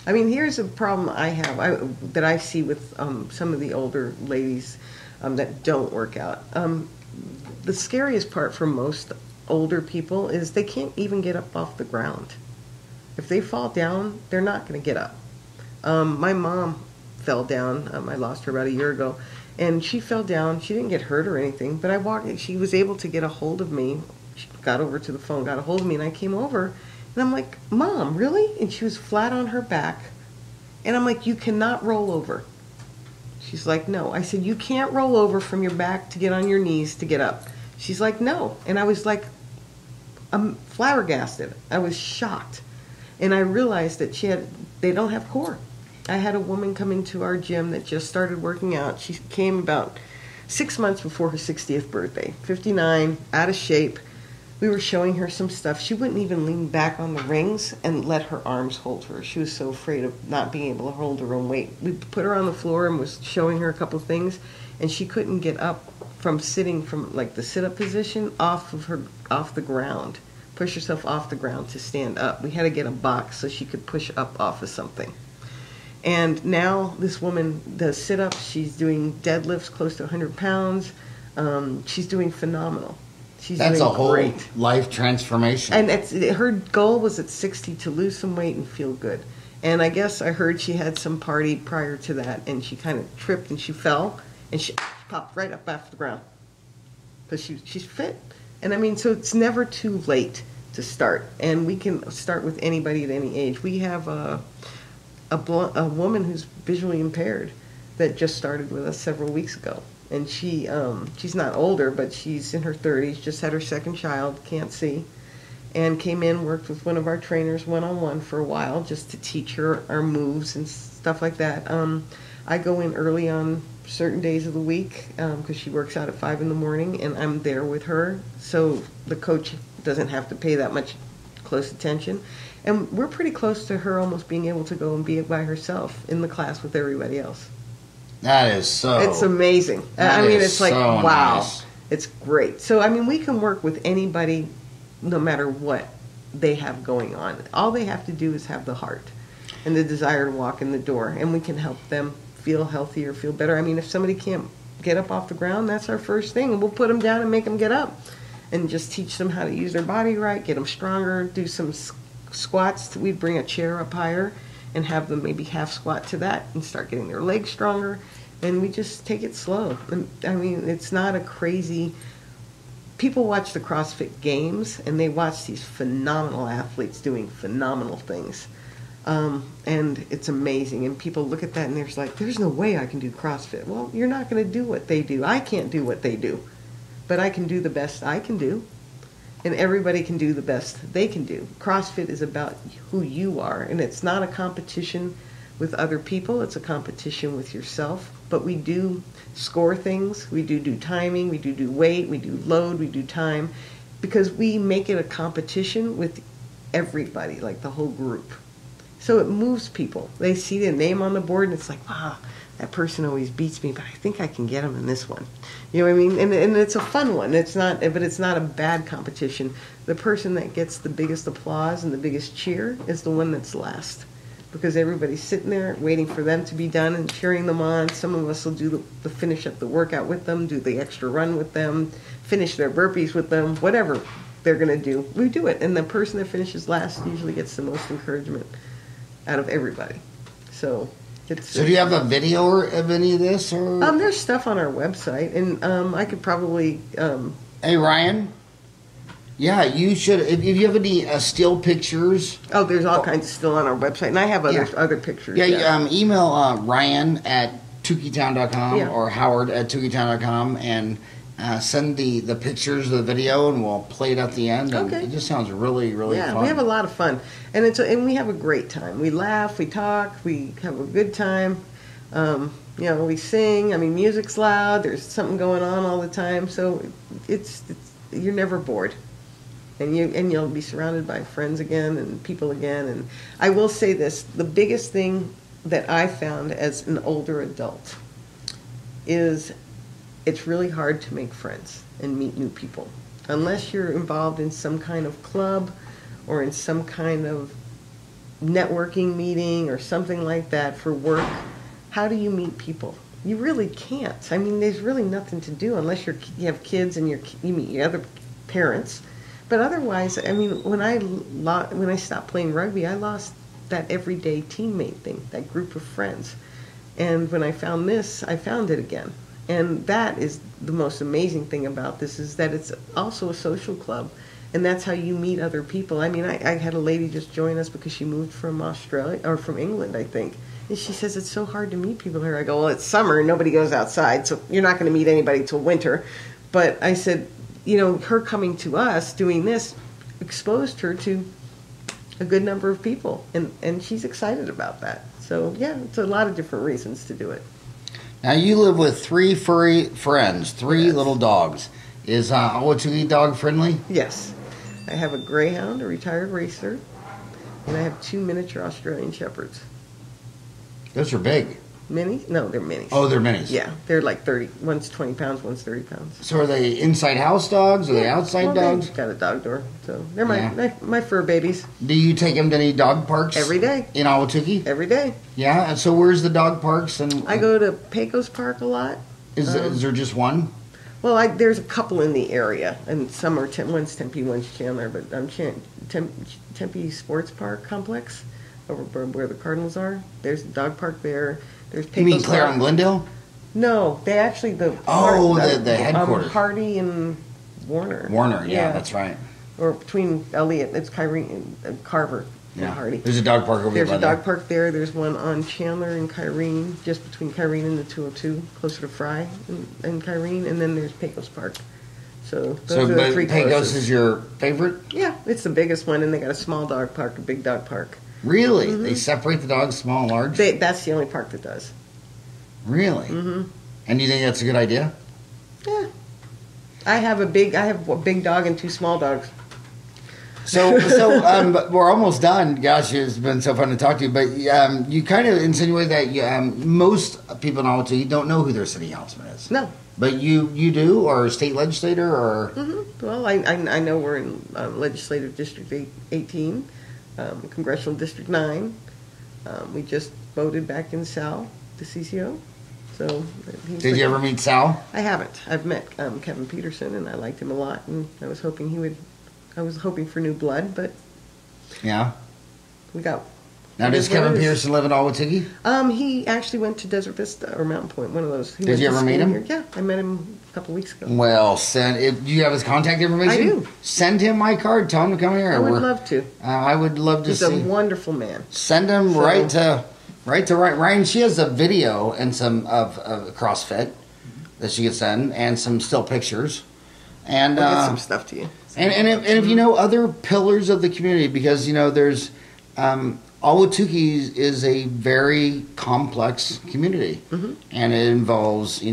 I mean, here's a problem I have that I see with some of the older ladies that don't work out. The scariest part for most older people is they can't even get up off the ground. If they fall down, they're not going to get up. My mom fell down. I lost her about a year ago. And she fell down. She didn't get hurt or anything, but she was able to get a hold of me. She got over to the phone, got a hold of me, and I came over. And I'm like, Mom, really? And she was flat on her back. And I'm like, you cannot roll over. She's like, no. I said, you can't roll over from your back to get on your knees to get up. She's like, no. And I was like, I'm flabbergasted. I was shocked. And I realized that they don't have core. I had a woman come into our gym that just started working out. She came about 6 months before her 60th birthday, 59, out of shape. We were showing her some stuff. She wouldn't even lean back on the rings and let her arms hold her. She was so afraid of not being able to hold her own weight. We put her on the floor and was showing her a couple things, and she couldn't get up from sitting from like the sit-up position off the ground, push herself off the ground to stand up. We had to get a box so she could push up off of something. And now this woman does sit-ups. She's doing deadlifts close to 100 pounds. She's doing phenomenal. That's a whole life transformation. And her goal was at 60 to lose some weight and feel good. And I guess I heard she had some party prior to that, and she kind of tripped and she fell, and she popped right up off the ground. Because she's fit. And I mean, so it's never too late to start. And we can start with anybody at any age. We have a woman who's visually impaired that just started with us several weeks ago. And she's not older, but she's in her 30s, just had her second child, can't see, and came in, worked with one of our trainers one-on-one for a while just to teach her our moves and stuff like that. I go in early on certain days of the week because she works out at 5 in the morning, and I'm there with her, so the coach doesn't have to pay that much close attention. And we're pretty close to her almost being able to go and be by herself in the class with everybody else. That is so... It's amazing. I mean, it's like, so wow. Nice. It's great. So, I mean, we can work with anybody no matter what they have going on. All they have to do is have the heart and the desire to walk in the door, and we can help them feel healthier, feel better. I mean, if somebody can't get up off the ground, that's our first thing, and we'll put them down and make them get up and just teach them how to use their body right, get them stronger, do some squats. We'd bring a chair up higher and have them maybe half squat to that and start getting their legs stronger. And we just take it slow. And, I mean, it's not a crazy... People watch the CrossFit Games, and they watch these phenomenal athletes doing phenomenal things. And it's amazing. And people look at that, and they're like, there's no way I can do CrossFit. Well, you're not going to do what they do. I can't do what they do. But I can do the best I can do. And everybody can do the best they can do. CrossFit is about who you are, and it's not a competition with other people. It's a competition with yourself. But we do score things. We do timing. We do weight. We do load. We do time. Because we make it a competition with everybody, like the whole group. So it moves people. They see the name on the board, and it's like, wow, that person always beats me, but I think I can get him in this one. You know what I mean? And it's a fun one. It's not a bad competition. The person that gets the biggest applause and the biggest cheer is the one that's last. because everybody's sitting there waiting for them to be done and cheering them on. Some of us will do the finish up the workout with them, do the extra run with them, finish their burpees with them, whatever they're going to do. We do it, and the person that finishes last usually gets the most encouragement out of everybody. So do you have a video of any of this? Or? There's stuff on our website, and I could probably... Hey, Ryan? Yeah, you should. If you have any still pictures. Oh, there's all kinds of still on our website, and I have other pictures. Yeah. Email Ryan at Tukeetown.com or Howard at Tukeetown.com and send the pictures of the video, and we'll play it at the end. And it just sounds really, really fun. Yeah, we have a lot of fun, and we have a great time. We laugh, we talk, we have a good time. We sing. I mean, music's loud. There's something going on all the time, so it's you're never bored. And you'll be surrounded by friends again and people again. And I will say this, the biggest thing that I found as an older adult is it's really hard to make friends and meet new people. Unless you're involved in some kind of club or in some kind of networking meeting or something like that for work, how do you meet people? You really can't. I mean, there's really nothing to do unless you have kids and you meet your other parents. But otherwise, I mean, when I stopped playing rugby, I lost that everyday teammate thing, that group of friends. And when I found this, I found it again. And that is the most amazing thing about this, is that it's also a social club. And that's how you meet other people. I mean, I had a lady just join us because she moved from Australia, or from England, I think. And she says, it's so hard to meet people here. I go, well, it's summer and nobody goes outside, so you're not going to meet anybody till winter. But I said, her coming to us, doing this, exposed her to a good number of people. And she's excited about that. So, yeah, it's a lot of different reasons to do it. Now, you live with 3 furry friends, 3 little dogs. Is Ahwatukee dog friendly? Yes. I have a greyhound, a retired racer, and I have 2 miniature Australian shepherds. Those are big. Minis? No, they're minis. Oh, they're minis. Yeah, they're like 30. One's 20 pounds, one's 30 pounds. So are they inside house dogs? Are they outside dogs? Got a dog door. So they're my fur babies. Do you take them to any dog parks? Every day. In Ahwatukee? Every day. Yeah, and so where's the dog parks? I go to Pecos Park a lot. Is there just one? Well, there's a couple in the area, and some are one's Tempe, one's Chandler, but Tempe Sports Park Complex, over where the Cardinals are. There's a dog park there. There's Pecos. You mean Claire and Glendale? No, they actually the headquarters. Hardy and Warner. Warner, yeah, that's right. Or between Elliott, it's Kyrene and Carver. Yeah. And Hardy. There's a dog park over there. There's a dog park there. There's one on Chandler and Kyrene, just between Kyrene and the 202, closer to Fry and Kyrene, and then there's Pecos Park. So those are the 3 Pecos closest. is your favorite? Yeah, it's the biggest one, and they got a small dog park, a big dog park. Really? Mm-hmm. They separate the dogs small and large? That's the only park that does. Really? Mm-hmm. And you think that's a good idea? Yeah. I have a big dog and 2 small dogs. So we're almost done. Gosh, it's been so fun to talk to you. But you kind of insinuate that most people in Ahwatukee don't know who their city councilman is. No. But you do, or state legislator, or? Mm-hmm. Well, I know we're in Legislative District 18, Congressional District 9. We just voted back in Sal, the CCO. So did you ever meet Sal? I haven't. I've met Kevin Peterson, and I liked him a lot, and I was hoping for new blood, but yeah, we got. Now, does Kevin Peterson live in Ahwatukee? He actually went to Desert Vista or Mountain Point, one of those. Did you ever meet him? Here. Yeah, I met him a couple weeks ago. Well, do you have his contact information? I do. Send him my card. Tell him to come here. I would love to. I would love to see. He's a wonderful man. Send him right to Ryan. She has a video and some of CrossFit that she could send, and some still pictures. And I'll get some stuff to you. And if you know other pillars of the community, because there's Ahwatukee is a very complex community, and it involves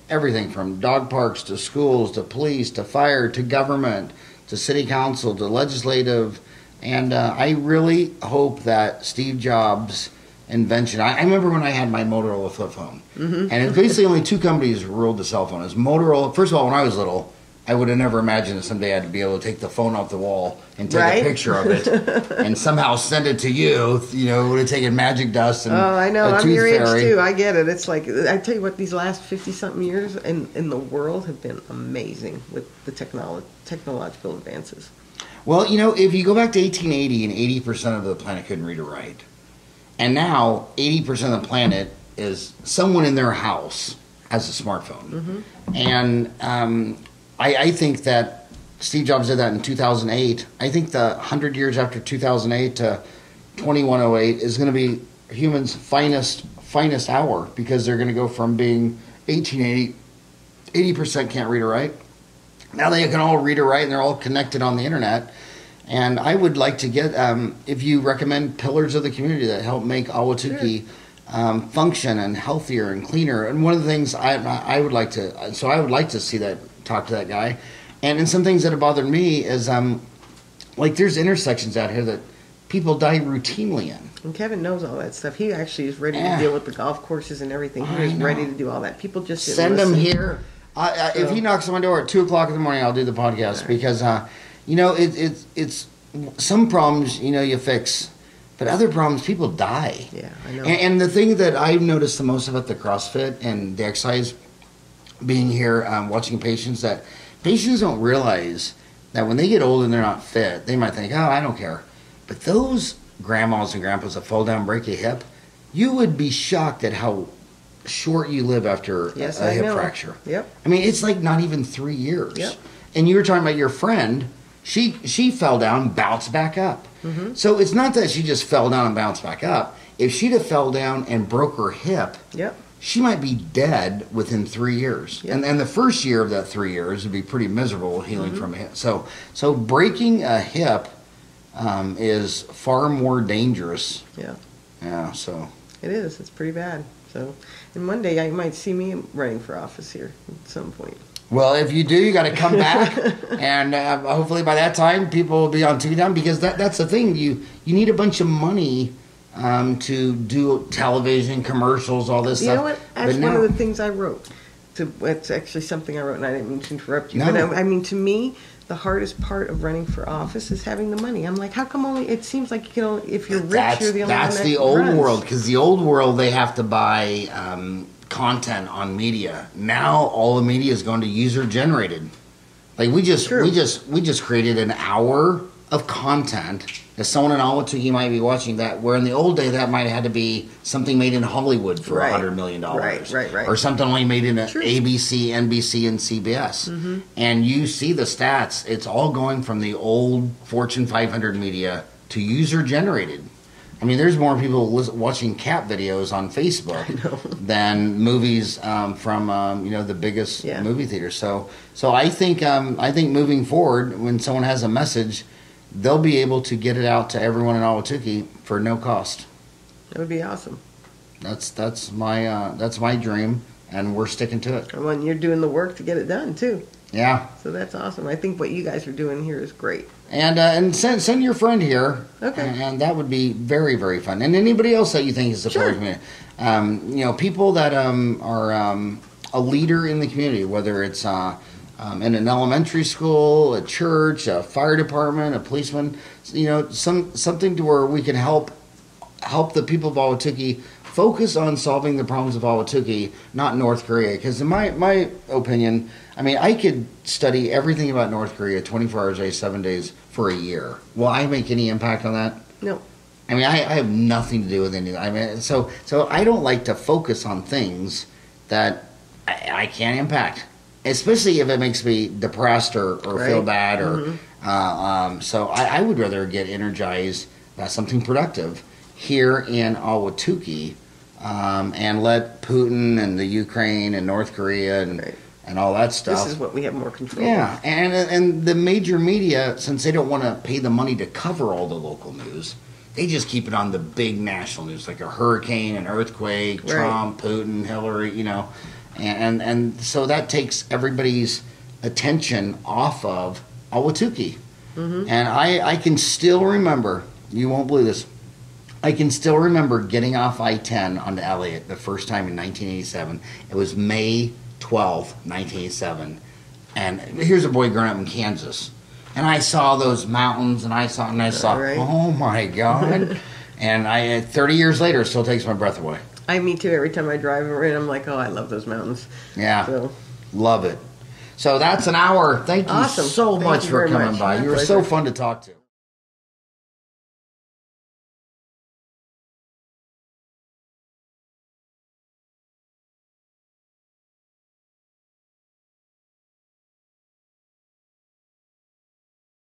everything from dog parks to schools to police to fire to government to city council to legislative, and I really hope that Steve Jobs' invention. I remember when I had my Motorola flip phone, and it's basically only 2 companies ruled the cell phone. It's Motorola. First of all, when I was little, I would have never imagined that someday I'd be able to take the phone off the wall and take a picture of it and somehow send it to you. You know, it would have taken magic dust and I know. a I'm tooth your fairy. age too. I get it. It's like, I tell you what, these last 50-something years in the world have been amazing with the technological advances. Well, you know, if you go back to 1880 and 80% of the planet couldn't read or write, and now 80% of the planet is someone in their house has a smartphone. And I think that Steve Jobs did that in 2008. I think the 100 years after 2008 to 2108 is going to be humans' finest hour, because they're going to go from being 1880, 80% can't read or write. Now they can all read or write, and they're all connected on the internet. And I would like to get, if you recommend pillars of the community that help make Ahwatukee function and healthier and cleaner. And one of the things I would like to, so I would like to see that, talk to that guy. And some things that have bothered me is, like, there's intersections out here that people die routinely in. And Kevin knows all that stuff. He actually is ready to deal with the golf courses and everything. He is ready to do all that. People just didn't send listen. him here. If he knocks on my door at 2 o'clock in the morning, I'll do the podcast, because you know, it's some problems, you know, you fix, but other problems, people die. Yeah, I know. And the thing that I've noticed the most about the CrossFit and the exercise, being here, watching patients, that patients don't realize that when they get old and they're not fit, they might think, oh, I don't care. But those grandmas and grandpas that fall down and break a hip, you would be shocked at how short you live after a hip fracture. Yep. I mean, it's like not even 3 years. Yep. And you were talking about your friend. She fell down, bounced back up. So it's not that she just fell down and bounced back up. If she'd have fell down and broke her hip, she might be dead within 3 years. Yep. And the first year of that 3 years would be pretty miserable, healing from a hip. So breaking a hip is far more dangerous. Yeah, so. It is. It's pretty bad. So, and one day you might see me running for office here at some point. Well, if you do, you got to come back, and hopefully by that time people will be on Tukeetown, because that's the thing. You need a bunch of money to do television commercials, all this stuff. You know what? That's one of the things I wrote. It's actually something I wrote, and I didn't mean to interrupt you. No. But I mean, to me, the hardest part of running for office is having the money. I'm like, how come only? It seems like, you know, if you're rich, you're the only one that That's the old runs. world, because the old world, they have to buy content on media. Now all the media is going to user generated. Like we just created an hour of content that someone in Ahwatukee might be watching, that where in the old day that might have had to be something made in Hollywood for $100 million. Right. Or something only made in ABC, NBC, and CBS. And you see the stats, it's all going from the old Fortune 500 media to user generated. I mean, there's more people watching cat videos on Facebook than movies from you know, the biggest movie theaters. So I think moving forward, when someone has a message, they'll be able to get it out to everyone in Ahwatukee for no cost. That would be awesome. That's my dream, and we're sticking to it. And when you're doing the work to get it done too. Yeah. So that's awesome. I think what you guys are doing here is great. And send your friend here. Okay. And that would be very, very fun. And anybody else that you think is supporting me. You know, people that are a leader in the community, whether it's in an elementary school, a church, a fire department, a policeman, you know, something to where we can help the people of Ahwatukee focus on solving the problems of Ahwatukee, not North Korea. Because in my opinion, I mean, I could study everything about North Korea 24 hours a day, 7 days for a year. Will I make any impact on that? No. I mean, I have nothing to do with any of that. I mean, so I don't like to focus on things that I can't impact, especially if it makes me depressed or feel bad. Or so I would rather get energized about something productive here in Ahwatukee, and let Putin and the Ukraine and North Korea and all that stuff. This is what we have more control Yeah, and the major media, since they don't want to pay the money to cover all the local news, they just keep it on the big national news, like a hurricane, an earthquake, Trump, Putin, Hillary, you know. And so that takes everybody's attention off of Ahwatukee. And I can still remember, you won't believe this, I can still remember getting off I-10 onto Elliott the first time in 1987. It was May 12th, 1987. And here's a boy growing up in Kansas. And I saw those mountains, and I saw, Right. oh my God. And 30 years later, it still takes my breath away. Me too. Every time I drive over it, I'm like, oh, I love those mountains. Yeah. So. Love it. So that's an hour. Thank you Awesome. so Thank much you for very coming much. by. My You were pleasure. so fun to talk to.